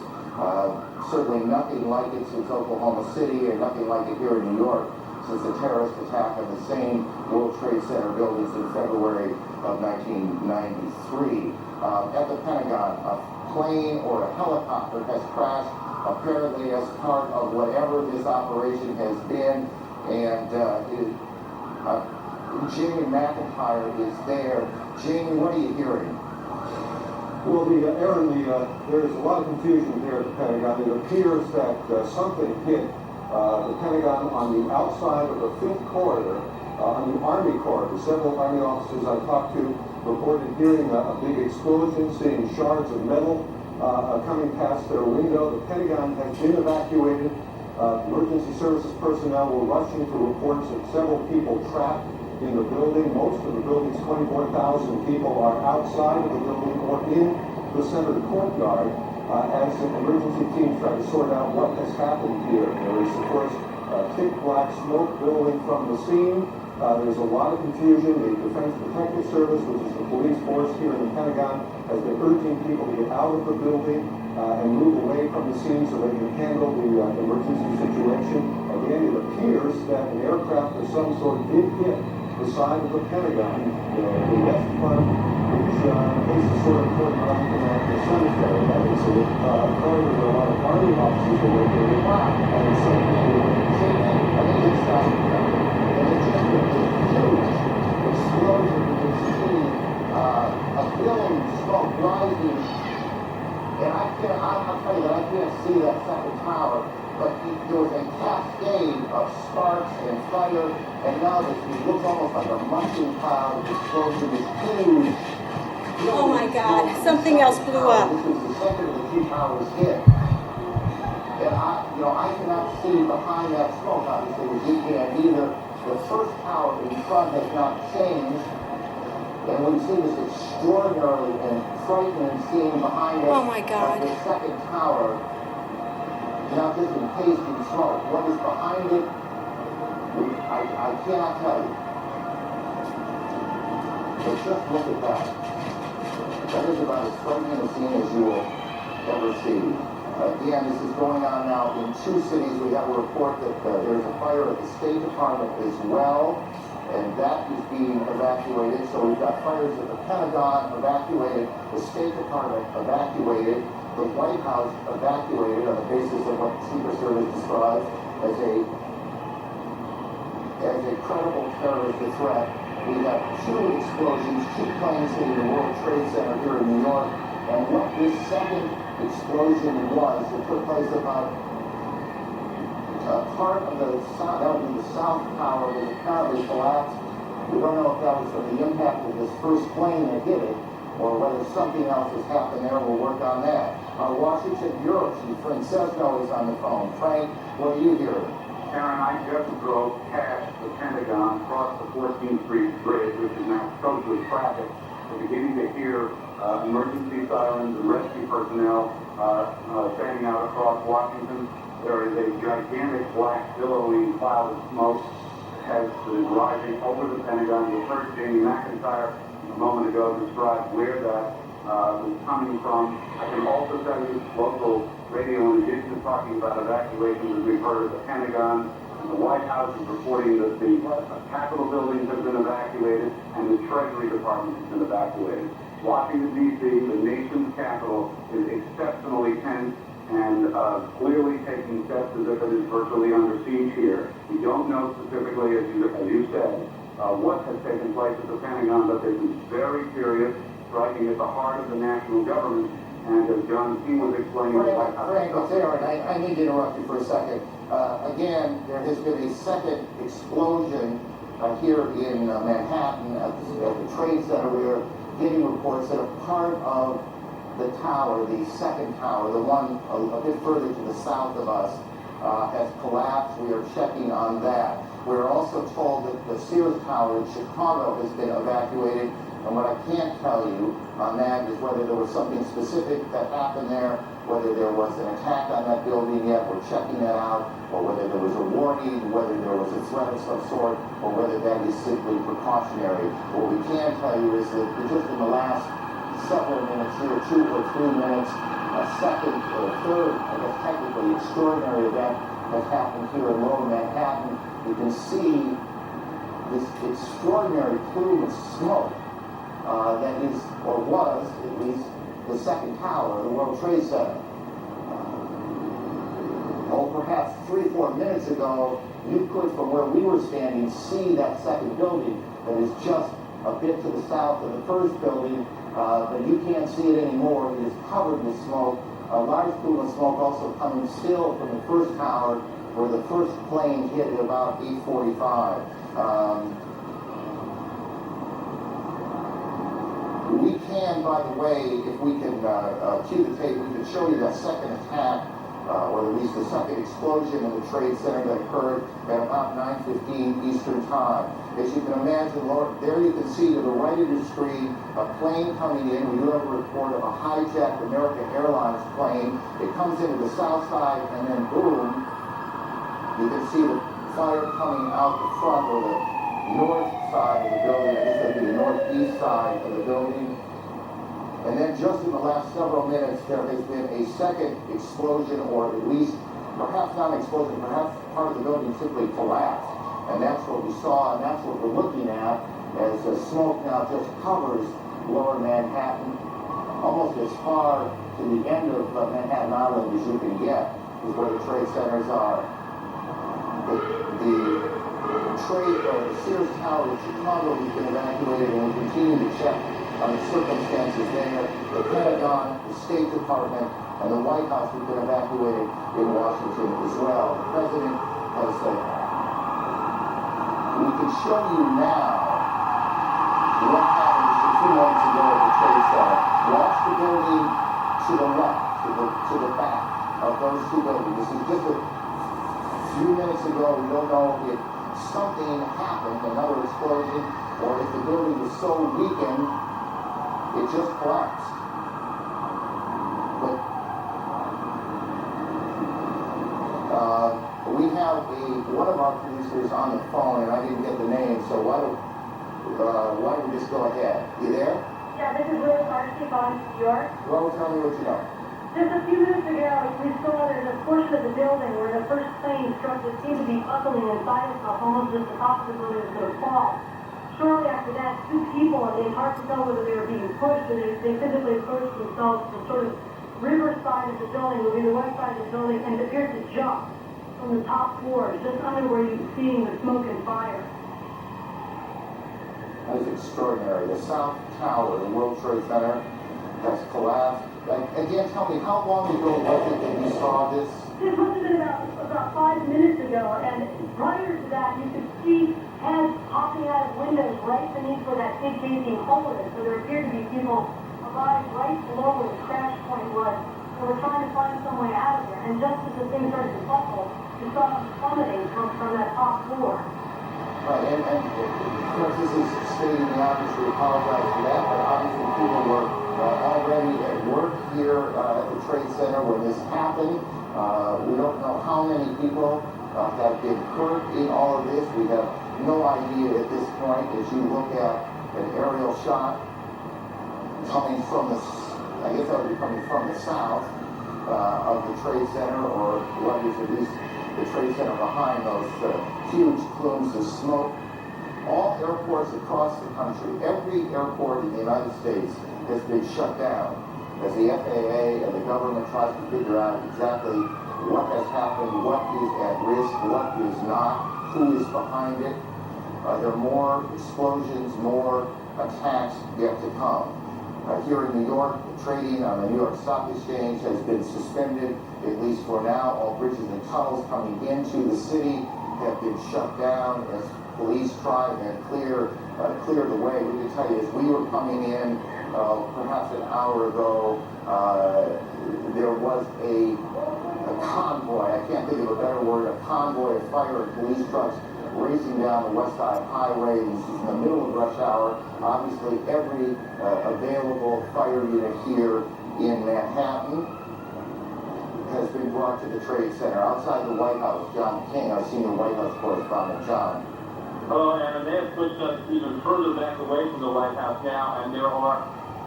Certainly nothing like it since Oklahoma City, and nothing like it here in New York since the terrorist attack on the same World Trade Center buildings in February of 1993. At the Pentagon, a plane or a helicopter has crashed, apparently as part of whatever this operation has been, and Jamie McIntyre is there. Jamie, what are you hearing? Well, Aaron, there's a lot of confusion here at the Pentagon. It appears that something hit the Pentagon on the outside of the 5th corridor, on the Army corridor. Several Army officers I talked to reported hearing a big explosion, seeing shards of metal coming past their window. The Pentagon has been evacuated. Emergency services personnel were rushing to reports of several people trapped in the building. Most of the building's 24,000 people are outside of the building or in the center courtyard as an emergency team try to sort out what has happened here. There is, of course, thick black smoke billowing from the scene. There's a lot of confusion. The Defense Protective Service, which is the police force here in the Pentagon, has been urging people to get out of the building and move away from the scene so they can handle the emergency situation. Again, it appears that an aircraft of some sort did hit the side of the Pentagon, the west front, which faces sort of toward the cemetery. That is according to a lot of Army officers that were located. And it's something I think it's huge explosion. You can see a billowing smoke rising, and I'll tell you that I can't see that second tower, but there was a cascade of sparks and fire, and now it looks almost like a mushroom cloud explosion. This huge. Oh my God! Something else blew up. This is the second of the two towers hit, and I cannot see behind that smoke. Obviously, with and either the first tower in front has not changed, and we've seen this extraordinarily and frightening scene behind us. Oh my God! The second tower. Now just encased in smoke. What is behind it, I cannot tell you. But just look at that. That is about as frightening a scene as you will ever see. Again, this is going on now in 2 cities. We have a report that there's a fire at the State Department as well. and that is being evacuated. So we've got fires at the Pentagon evacuated, the State Department evacuated, the White House evacuated on the basis of what the Secret Service describes as a credible terrorist threat. We have 2 explosions, 2 planes hitting the World Trade Center here in New York, and what this second explosion was, it took place about part of the south, that would be the South Tower, was apparently collapsed. We don't know if that was from the impact of this first plane that hit it, or whether something else has happened there. We'll work on that. Our Washington Bureau Chief, Frank Sesno, is on the phone. Frank, what are you hearing? Aaron, I just drove past the Pentagon, across the 14th Street Bridge, which is now choked with traffic. We're beginning to hear emergency sirens and rescue personnel standing out across Washington. There is a gigantic black billowing cloud of smoke that has been rising over the Pentagon. You heard Jamie McIntyre a moment ago describe where that was coming from. I can also tell you local radio, in addition to talking about evacuations, as we've heard, the Pentagon and the White House is reporting that the Capitol buildings have been evacuated and the Treasury Department has been evacuated. Washington, D.C., the nation's capital, is exceptionally tense and clearly taking steps as if it is virtually under siege here. We don't know specifically, as you said, what has taken place at the Pentagon, but this is very serious, striking at the heart of the national government. And as John King was explaining, Frank, it's Aaron. I need to interrupt you for a second. Again, there has been a second explosion here in Manhattan at the Trade Center. We are getting reports that a part of the tower, the second tower, the one a bit further to the south of us, has collapsed. We are checking on that. We're also told that the Sears Tower in Chicago has been evacuated. And what I can't tell you on that is whether there was something specific that happened there, whether there was an attack on that building yet. We're checking that out, or whether there was a warning, whether there was a threat of some sort, or whether that is simply precautionary. What we can tell you is that just in the last several minutes here, 2 or 3 minutes, a second or a third, I guess technically, extraordinary event has happened here in Lower Manhattan. You can see this extraordinary plume of smoke that is, or was, at least, the second tower, the World Trade Center. Perhaps 3 or 4 minutes ago, you could, from where we were standing, see that second building that is just a bit to the south of the first building, but you can't see it anymore. It is covered with smoke. A large plume of smoke also coming still from the first tower, where the first plane hit at about 8:45. We can, by the way, if we can cue the tape, we can show you that second attack, or at least the second explosion in the Trade Center that occurred at about 9:15 Eastern Time. As you can imagine, there you can see to the right of your screen a plane coming in. We do have a report of a hijacked American Airlines plane. It comes into the south side, and then boom, you can see the fire coming out the front, or the north side of the building. I guess that'd be the northeast side of the building. And then just in the last several minutes, there has been a second explosion, or at least, perhaps not an explosion, perhaps part of the building simply collapsed. And that's what we saw, and that's what we're looking at, as the smoke now just covers Lower Manhattan, almost as far to the end of Manhattan Island as you can get, is where the trade centers are. The Sears Tower in Chicago has been evacuated, and we continue to check on the circumstances there. The Pentagon, the State Department, and the White House have been evacuated in Washington as well. The President has said, we can show you now what happened just a few moments ago at the Trade Center. Watch the building to the left, to the back of those 2 buildings. This is just a few minutes ago. We don't know if something happened, another explosion, or if the building was so weakened, it just collapsed. But we have one of our producers on the phone, and I didn't get the name, so why don't we just go ahead? You there? Yeah, this is Rose Archie calling from New York. Rose, tell me what you know. Just a few minutes ago, we saw there's a portion of the building where the first plane struck that seemed to be buckling inside itself, almost as the top of the building was going to fall. Shortly after that, two people, I mean, hard to tell whether they were being pushed or they physically approached themselves to sort of river side of the building, would be the west side of the building, and appeared to jump from the top floor, just under where you're seeing the smoke and fire. That is extraordinary. The South Tower, the World Trade Center, has collapsed. Again, tell me, how long ago was it that you saw this? This must have been about 5 minutes ago, and prior to that, you could see heads popping out of windows right beneath where that big gaping hole is. So there appeared to be people alive right below where the crash point was. They were trying to find some way out of there, and just as the thing started to buckle, you saw them plummeting from that top floor. Right, and of course, this is stating the obvious. We apologize for that, but obviously people were already at work here at the Trade Center when this happened. We don't know how many people have been hurt in all of this. We have no idea at this point. As you look at an aerial shot coming from the, I guess that would be coming from the south of the Trade Center, or what is at least the Trade Center behind those huge plumes of smoke. All airports across the country, every airport in the United States has been shut down as the FAA and the government tries to figure out exactly what has happened, what is at risk, what is not, who is behind it. There are more explosions, more attacks yet to come. Here in New York, trading on the New York Stock Exchange has been suspended, at least for now. All bridges and tunnels coming into the city have been shut down as police try and clear the way. We can tell you, as we were coming in, perhaps an hour ago, there was a convoy, I can't think of a better word, a convoy of fire and police trucks racing down the West Side Highway. This is in the middle of rush hour. Obviously, every available fire unit here in Manhattan has been brought to the Trade Center. Outside the White House, John King, our senior White House correspondent. John. Hello, and they have pushed us even further back away from the White House now, and there are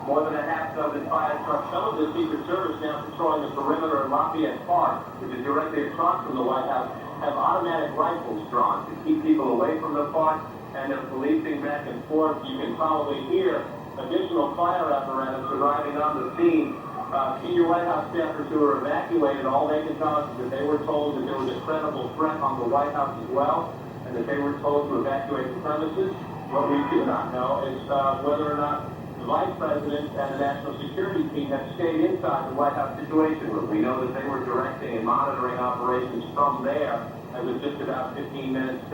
more than a half dozen fire trucks. Some of the Secret Service now patrolling the perimeter of Lafayette Park, which is directly across from the White House, have automatic rifles drawn to keep people away from the park, and they're policing back and forth. You can probably hear additional fire apparatus arriving on the scene. Senior White House staffers who were evacuated, all they can tell us is that they were told that there was a credible threat on the White House as well, and that they were told to evacuate the premises. What we do not know is whether or not the Vice President and the National Security team have stayed inside the White House Situation Room. We know that they were directing and monitoring operations from there. It was just about 20 minutes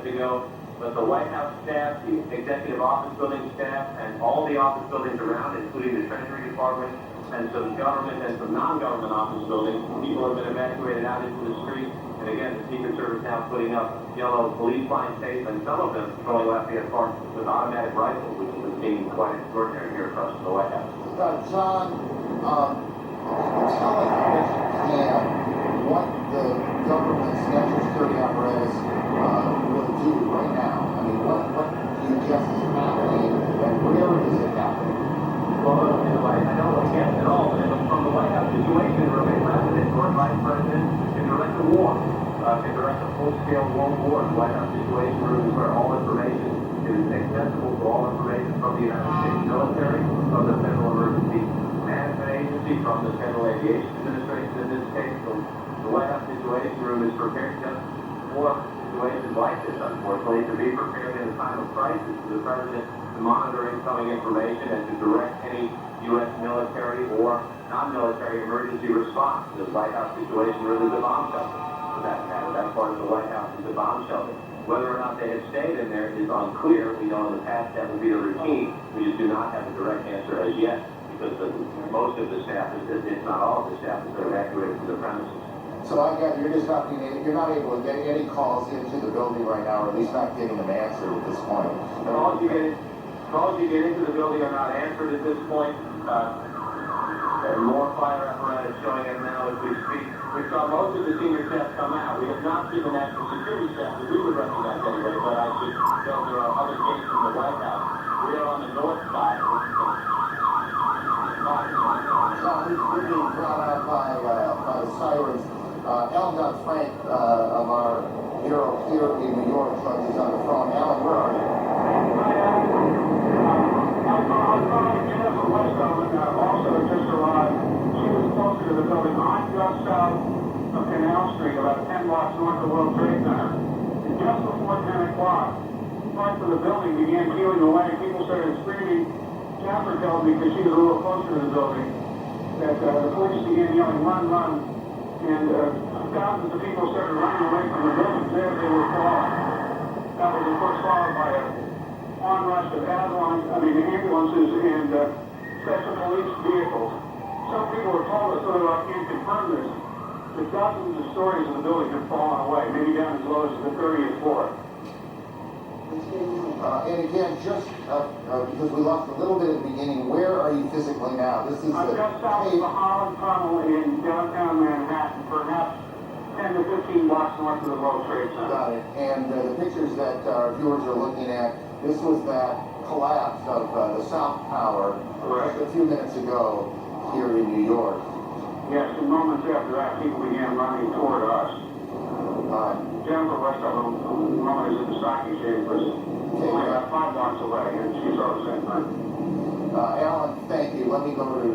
ago. But the White House staff, the Executive Office Building staff, and all the office buildings around, including the Treasury Department, and some government and some non-government office buildings, people have been evacuated out into the street. And again, the Secret Service now putting up yellow police line tape, and some of them patrolling Lafayette Park with automatic rifles, which is being quite extraordinary here across from the White House. John, tell us if you can what the government's national security apparatus will do right now. I mean, what do you guess is happening, and where is it happening? Well, I don't guess at all, but from the White House Situation Room, a President or Vice President can direct a war, can direct a full-scale world war. The White House Situation Room is where all information is accessible to all information from the United States military, from the Federal Emergency Management Agency, from the Federal Aviation Administration in this case. So the White House Situation Room is prepared just for situations like this, unfortunately, to be prepared in a time of crisis for the President to monitor incoming information and to direct any U.S. military or non-military emergency response. The White House Situation Room is a bomb shelter, for that matter. That part of the White House is a bomb shelter. Whether or not they have stayed in there is unclear. We know in the past that would be a routine. We just do not have a direct answer as yet, because most of the staff, if not all of the staff, has been evacuated from the premises. So I got you're not able to get any calls into the building right now, or at least not getting them answered at this point. Calls you get into the building are not answered at this point. There are more fire apparatus showing up now as we speak. We saw most of the senior staff come out. We have not seen the national security staff that we would recognize anyway, but I should know there are other gates from the White House. We are on the north side. John, we've been brought Frank of our bureau here in New York joins us on the phone. Alan, where are you? Jennifer Westone also just arrived. She was closer to the building. I'm just south of Canal Street, about 10 blocks north of the World Trade Center. And just before 10 o'clock, parts of the building began peeling away. People started screaming. Jennifer tells me, because she was a little closer to the building, that the police began yelling, "Run, run!" And thousands of people started running away from the buildings. There they were falling. That was, of course, followed by an onrush of ambulances and special police vehicles. Some people have told us, although I can't confirm this, that dozens of stories of the building have fallen away, maybe down as low as the 30th floor. And again, just because we lost a little bit at the beginning, where are you physically now? This is I'm just south of the Holland Tunnel in downtown Manhattan, perhaps 10 to 15 blocks north of the World Trade Center. Got it. And the pictures that our viewers are looking at, this was that collapse of the South Tower just a few minutes ago here in New York. Yes, and moments after that, people began running toward us. Jennifer Westone, who is at the stock exchange, was only about 5 blocks away, and she saw the same thing. Alan, thank you. Let me go to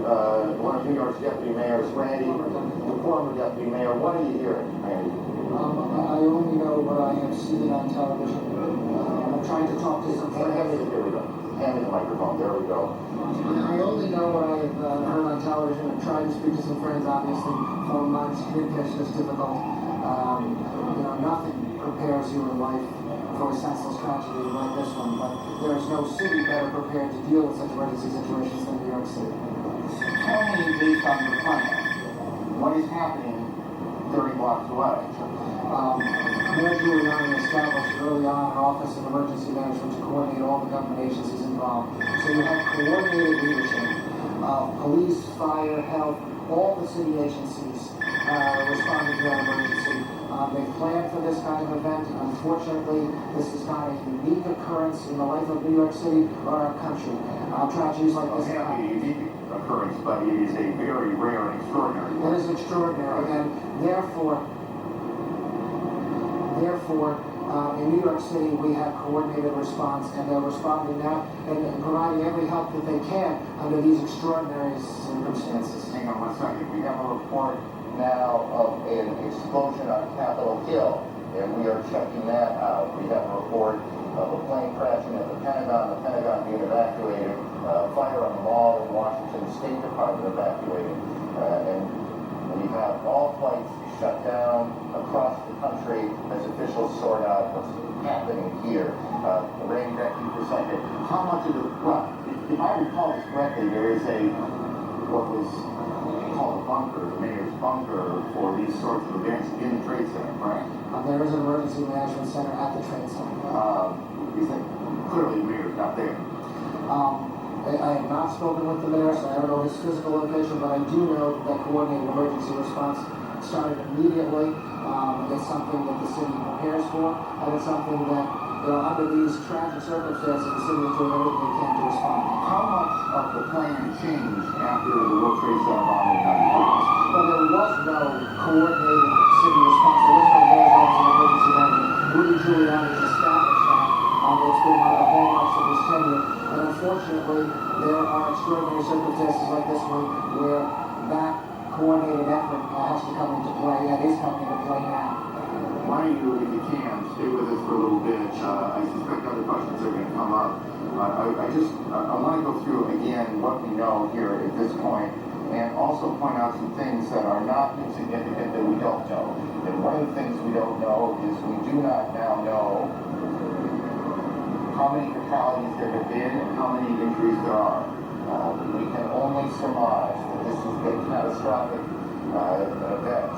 one of New York's deputy mayors, Randy, the former deputy mayor. What are you hearing, Randy? I only know what I have seen on television. I'm trying to talk to some friends. Here we go. Hand me the microphone. There we go. I only know what I have heard on television. I'm trying to speak to some friends, obviously. Phone lines, communication is difficult. Nothing prepares you in life for a senseless tragedy like this one, but there is no city better prepared to deal with such emergency situations than New York City. Tell me, based on your plan, what is happening 30 blocks away? Mayor Giuliani established early on an Office of Emergency Management to coordinate all the government agencies involved. So you have coordinated leadership of police, fire, health, all the city agencies responding to that emergency. They planned for this kind of event. Unfortunately, this is not a unique occurrence in the life of New York City or our country. Tragedies like this happen. A unique occurrence, but it is a very rare and extraordinary. It is extraordinary, and therefore, in New York City, we have coordinated response, and they're responding now and providing every help that they can under these extraordinary circumstances. Hang on 1 second. We have a report now of an explosion on Capitol Hill, and we are checking that out. We have a report of a plane crashing at the Pentagon being evacuated, fire on the mall in Washington, the State Department evacuated, and we have all flights shut down across the country as officials sort out what's happening here. Randy, back to you for a second. How much of the, well, if I recall this correctly, there is what was called a bunker, the mayor's bunker, for these sorts of events in the Trade Center, correct? There is an emergency management center at the Trade Center. You think clearly the mayor's not there? I have not spoken with the mayor, so I don't know his physical location, but I do know that coordinated emergency response started immediately. It's something that the city prepares for, and it's something that, under these tragic circumstances, the city is doing everything they can to respond. How much of the plan changed after the World Trade Center bombing happened? Well, there was no coordinated city response. There was no mayor's office of emergency management. Rudy Giuliani established that. It's been one of the hallmarks of his tenure. And unfortunately, there are extraordinary circumstances like this one where that coordinated effort has to come into play, and is coming into play now. Why don't you, if you can, stay with us for a little bit. I suspect other questions are going to come up. I want to go through again what we know here at this point, and also point out some things that are not insignificant that we don't know. And one of the things we don't know is we do not now know how many fatalities there have been and how many injuries there are. We can only surmise that this has been catastrophic.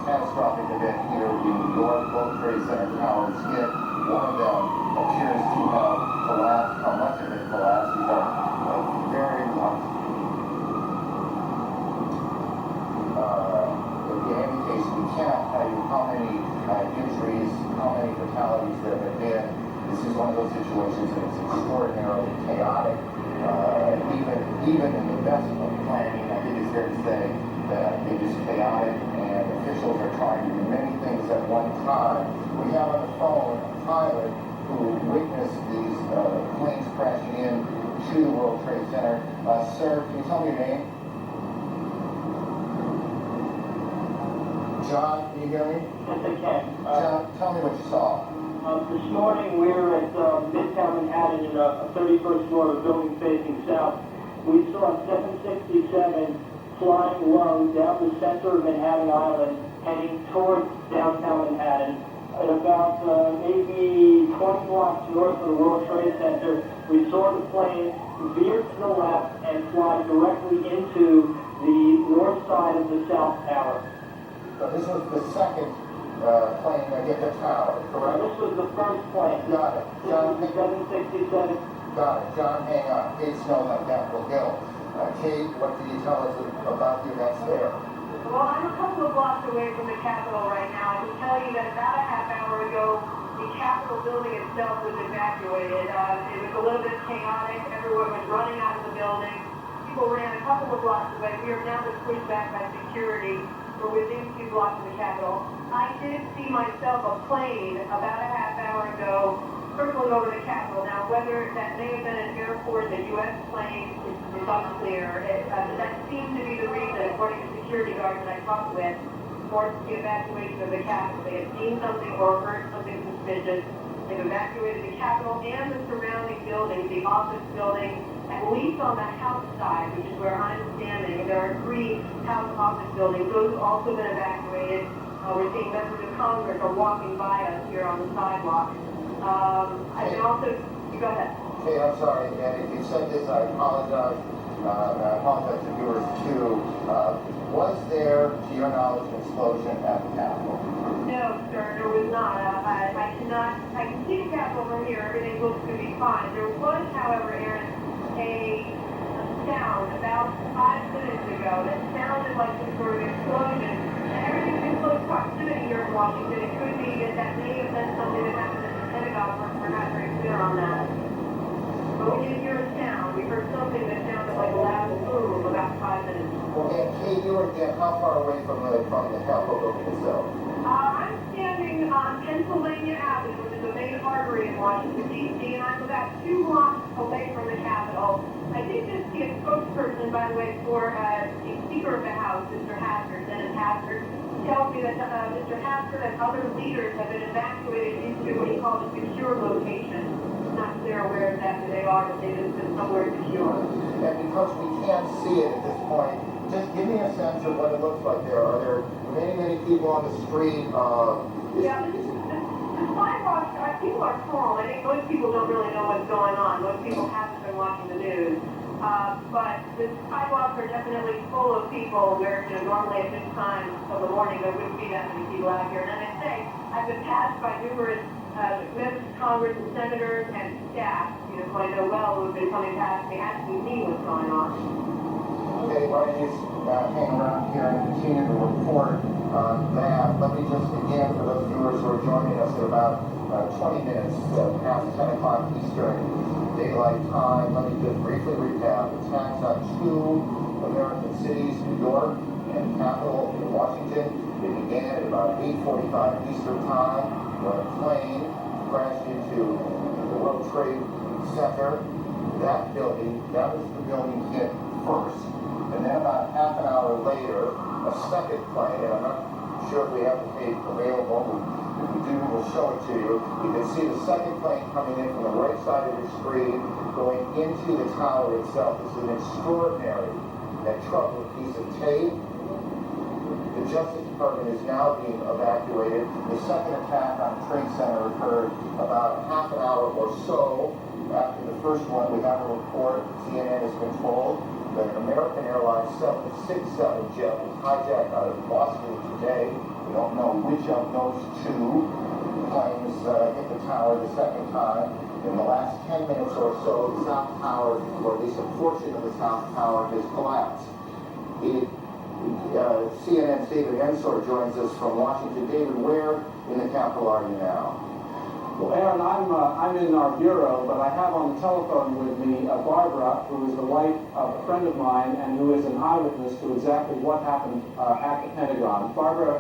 Catastrophic event here in New York. Both Trade Center towers hit. One of them appears to have collapsed. How much of it collapsed? We don't very much. In any case, we cannot tell you how many injuries, how many fatalities there have been. This is one of those situations that is extraordinarily chaotic. Even in the best of planning, I think it's fair to say, that it is chaotic and officials are trying to do many things at one time. We have on the phone a pilot who witnessed these planes crashing in to the World Trade Center. Sir, can you tell me your name? John, can you hear me? Yes, I can. John, tell me what you saw. This morning we were at Midtown Manhattan in a 31st floor of a building facing south. We saw 767 flying low down the center of Manhattan Island, heading towards downtown Manhattan. At about maybe 20 blocks north of the World Trade Center, we saw the plane veer to the left and fly directly into the north side of the South Tower. This was the second plane that hit the tower, correct? This was the first plane. Got it. John, 767. got it. John, hang on. Kate Snow on Capitol Hill. Kate, what can you tell us about the events there? Well, I'm a couple of blocks away from the Capitol right now. I can tell you that about a half hour ago, the Capitol building itself was evacuated. It was a little bit chaotic. Everyone was running out of the building. People ran a couple of blocks away. We are now just pushed back by security. We're within 2 blocks of the Capitol. I did see myself a plane about a half hour ago circling over the Capitol. Now, whether that may have been an airport, a U.S. plane, is unclear. That seemed to be the reason, according to security guards that I talked with, for the evacuation of the Capitol. They had seen something or heard something suspicious. They've evacuated the Capitol and the surrounding buildings, the office building, at least on the house side, which is where I'm standing. There are 3 house office buildings. Those have also been evacuated. We're seeing members of Congress are walking by us here on the sidewalk. I can also, you go ahead. Kate, I'm sorry, and if you said this, I apologize. And I apologize to viewers too. Was there, to your knowledge, an explosion at the Capitol? No, sir, there was not. I can see the Capitol from here. Everything looks to be fine. There was, however, Aaron, a sound about 5 minutes ago that sounded like some sort of explosion. And everything's in close proximity here in Washington. It could be that may have been something that happened at the Pentagon. We're not very clear on that. But we did hear a sound. We heard something that sounded like a loud boom about 5 minutes. Well, and Kate, you were again, how far away from the Capitol building itself? I'm standing on Pennsylvania Avenue, which is a main artery in Washington, D.C., and I'm about 2 blocks away from the Capitol. I did just see a spokesperson, by the way, for the Speaker of the House, Mr. Hastert, Dennis Hastert, tells me that Mr. Hastert and other leaders have been evacuated into what he calls a secure location. Not clear where exactly they are, but they've been somewhere secure. And because we can't see it at this point, just give me a sense of what it looks like there. Are there many people on the street? Yeah, the sidewalks, people are calm. I think most people don't really know what's going on. Most people haven't been watching the news. But the sidewalks are definitely full of people where, normally at this time of the morning there wouldn't be that many people out here. And as I say, I've been passed by numerous members of Congress and senators and staff, who I know well, who have been coming past me asking me what's going on. Okay, why don't you hang around here and continue to report on that. Let me just, again, for those viewers who are joining us at about 20 minutes past 10 o'clock Eastern Daylight Time, let me just briefly recap. Attacks on 2 American cities, New York and capital in Washington. It began at about 8:45 Eastern Time when a plane crashed into the World Trade Center. That building, that was the building hit first. And then about half an hour later, a second plane, and I'm not sure if we have the tape available. If we do, we'll show it to you. You can see the second plane coming in from the right side of the screen, going into the tower itself. This is an extraordinary and troubled piece of tape. The Justice Department is now being evacuated. The second attack on the Trade Center occurred about half an hour or so after the first one. We got a report, CNN has been told, that an American Airlines 767 jet was hijacked out of Boston today. We don't know which of those 2 planes hit the tower the second time. In the last 10 minutes or so, the South Tower, or at least a portion of the South Tower, has collapsed. CNN's David Ensor joins us from Washington. David, where in the Capitol are you now? Well, Aaron, I'm in our bureau, but I have on the telephone with me Barbara, who is the wife of a friend of mine and who is an eyewitness to exactly what happened at the Pentagon. Barbara,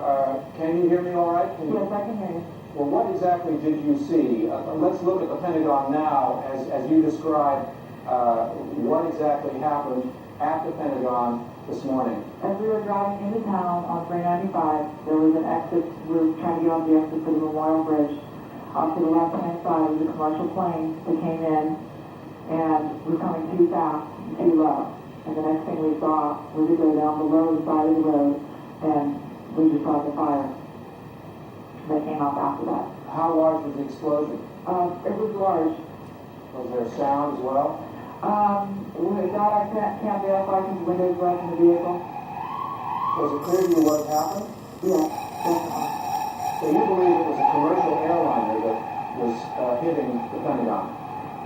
can you hear me all right? Yes, I can hear you. Well, what exactly did you see? Let's look at the Pentagon now as you described what exactly happened at the Pentagon this morning. As we were driving into town on 395, there was an exit. We were trying to get on the exit for the Memorial Bridge. Off to the left-hand side was a commercial plane that came in and was coming too fast and too low. And the next thing we saw was it go down below the side of the road, and we just saw the fire that came up after that. How large was the explosion? It was large. Was there sound as well? With that I can't verify because the windows were up in the vehicle. Was it clear to you what happened? Yes, definitely. So you believe it was a commercial airliner that was hitting the Pentagon?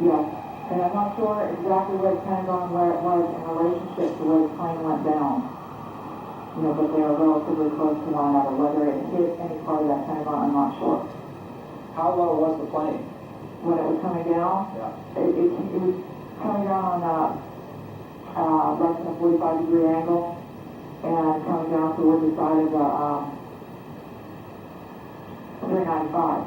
Yes, and I'm not sure exactly where the Pentagon, where it was in relationship to where the plane went down. You know, but they are relatively close to one another. Whether it hit any part of that Pentagon, I'm not sure. How low was the plane? When it was coming down, Yeah. it was coming down on less than a 45-degree angle and coming down towards the side of the 395.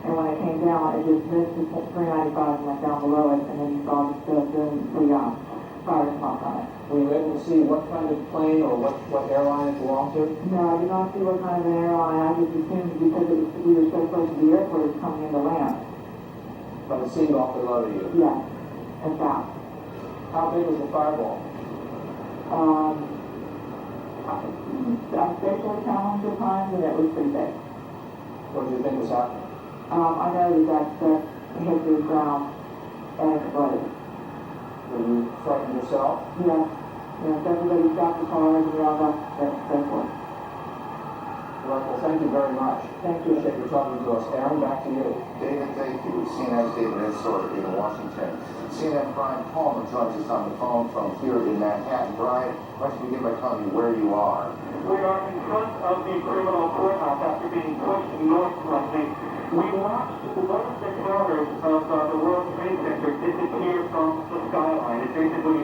And when it came down, it just missed the 395 and went down below it, and then you saw the fire smoke on it. Were you able to see what kind of plane or what airline it belonged to? No, I did not see what kind of an airline. I just assumed because we were so close to the airport, it was coming into land. But it seemed awfully low to you. Yes, and fast. How big was the fireball? I'm spatially challenged at times, and it was pretty big. What did you think was happening? I know that hit the ground and exploded. Were you frightened yourself? Yes. Yes, everybody stopped the cars and we all left, so forth. Well, thank you very much. Thank you. Appreciate you talking to us. Aaron, back to you. David, thank you. CNN's David Insort in Washington. CNN Brian Palmer joins us on the phone from here in Manhattan. Brian, why don't you begin by telling me where you are? We are in front of the criminal courthouse after being pushed north from the. We watched one of the towers of the World Trade Center disappear from the skyline. It basically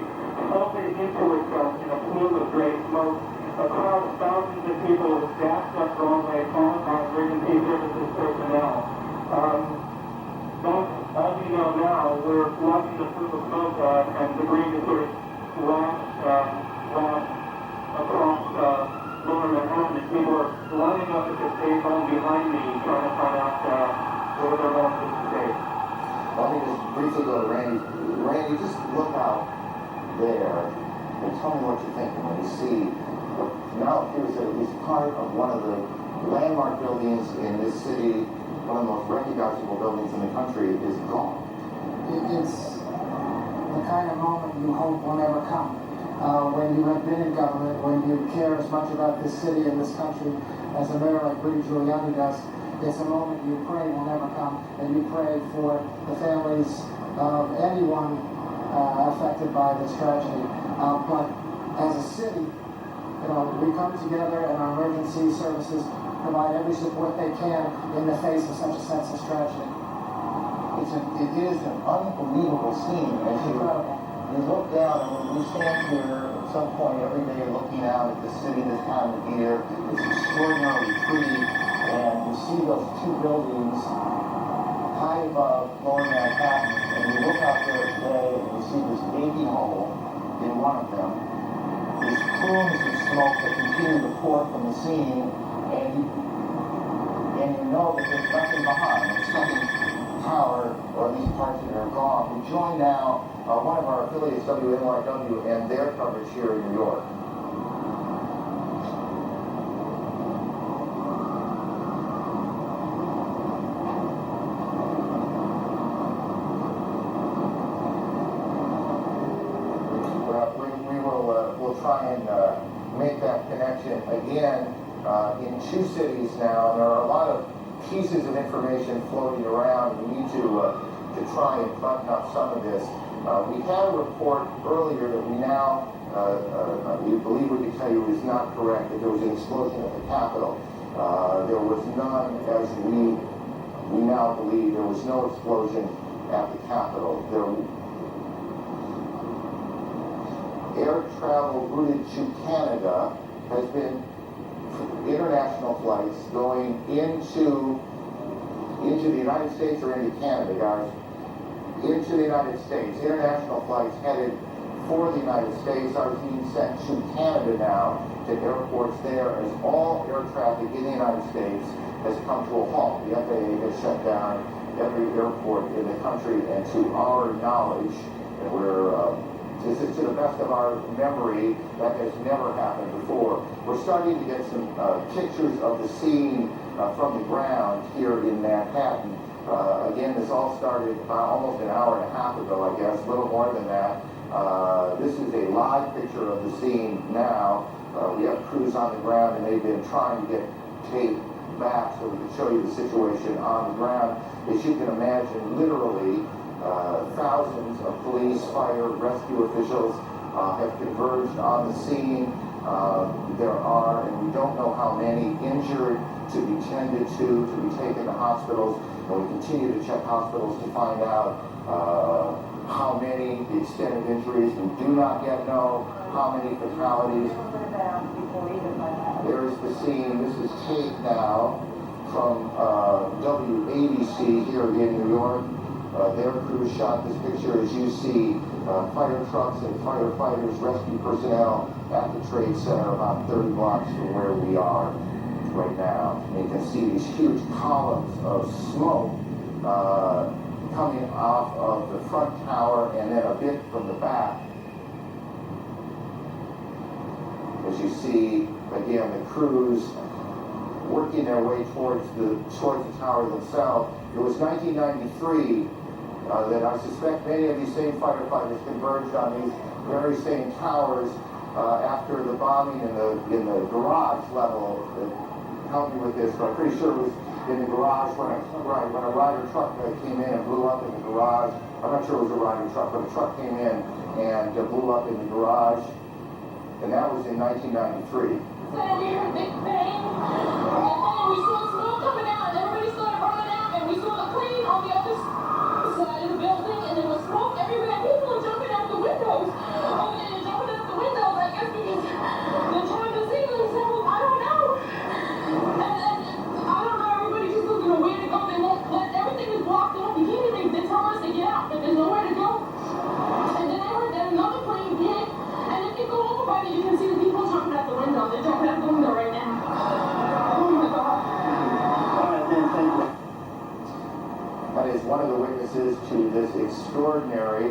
folded into itself in a plume of gray smoke. A crowd of thousands of people dashed up Broadway, followed by emergency services personnel. As you know now, we're watching the plume of smoke and debris just sort of launch across Lower Manhattan, and people are lining up at the stage home behind me, trying to find out where they're going to stay. Let me just briefly go to Randy. Randy, just look out there and tell me what you're thinking when you see what now appears that at least part of one of the landmark buildings in this city, one of the most recognizable buildings in the country, is gone. It's the kind of moment you hope will never come. When you have been in government, when you care as much about this city and this country as a mayor like Rudy Giuliani does, it's a moment you pray will never come, and you pray for the families of anyone affected by this tragedy. But as a city, we come together and our emergency services provide every support they can in the face of such a senseless tragedy. It is an unbelievable scene. As you look down, and when we stand here at some point every day looking out at the city this time of year, it's extraordinarily pretty, and you see those two buildings high above Lower Manhattan, and you look out there today and you see this baby hole in one of them, these plumes of smoke that continue to pour from the scene, and you know that there's nothing behind. There's nothing power, or at least parts that are gone. We join now one of our affiliates, WNYW, and their coverage here in New York. We'll try and make that connection again in two cities now, and there are a lot of pieces of information floating around. We need to try and button up some of this. We had a report earlier that we now we believe we can tell you is not correct, that there was an explosion at the Capitol. There was none, as we we now believe there was no explosion at the Capitol. Air travel routed to Canada has been international flights going into the United States or into Canada, guys. Into the United States. International flights headed for the United States are being sent to Canada now, to airports there, as all air traffic in the United States has come to a halt. The FAA has shut down every airport in the country, and to our knowledge, and this is to the best of our memory, that has never happened before. We're starting to get some pictures of the scene from the ground here in Manhattan. Again, this all started almost an hour and a half ago, I guess, a little more than that. This is a live picture of the scene now. We have crews on the ground, and they've been trying to get tape back so we can show you the situation on the ground. As you can imagine, literally, thousands of police, fire, rescue officials have converged on the scene. There are, and we don't know how many, injured to be tended to be taken to hospitals, and we continue to check hospitals to find out how many, the extent of injuries. We do not yet know how many fatalities. There's the scene. This is tape now from WABC here in New York. Their crew shot this picture. As you see, fire trucks and firefighters, rescue personnel at the Trade Center about 30 blocks from where we are right now. And you can see these huge columns of smoke coming off of the front tower and then a bit from the back. As you see, again, the crews working their way towards the tower themselves. It was 1993 that I suspect many of these same firefighters converged on these very same towers after the bombing in the garage level. Help me with this, but I'm pretty sure it was in the garage when a Ryder truck came in and blew up in the garage. I'm not sure it was a Ryder truck, but a truck came in and blew up in the garage, and that was in 1993. So we heard a big bang, and then we saw smoke coming out, and everybody started running out, and we saw the plane on the other side of the building, and there was smoke everywhere. People were jumping out the windows. Oh, and they're jumping out the windows, I guess, because they're trying to save themselves. I don't know. And I don't know, everybody just doesn't know where to go. They won't let, everything is blocked off. You can't even, they tell us to get out, but there's nowhere to go. And then I heard that another plane hit, and if you go over by there, you can see the people jumping out the window. They're jumping out the window right now. Oh my God. All right, Dan, thank you. That is one of the witnesses to these extraordinary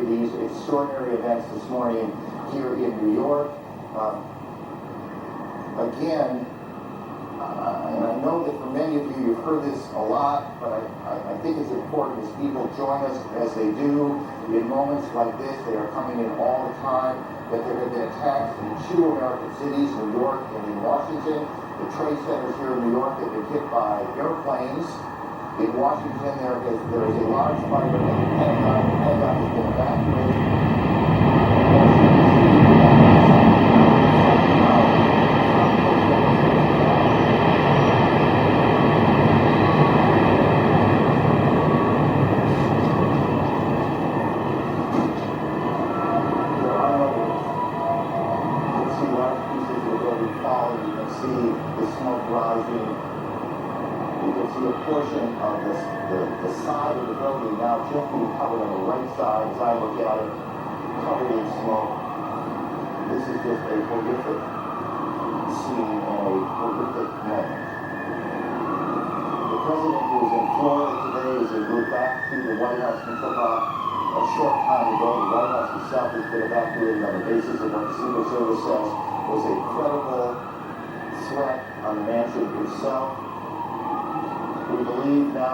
events this morning here in New York. Again, and I know that for many of you, you've heard this a lot, but I think it's important as people join us as they do in moments like this. They are coming in all the time. That there have been attacks in 2 American cities, New York and in Washington. The trade centers here in New York have been hit by airplanes. In Washington, there is a large fire at the Pentagon. The Pentagon has been evacuated. A portion of the side of the building now just being covered on the right side as I look at it, covered in smoke. This is just a horrific scene and a horrific moment. The president, who is in Florida today, is en route back to the White House. He took off a short time ago. The White House itself has been evacuated on the basis of what the Secret Service says was a credible threat on the mansion itself. We believe now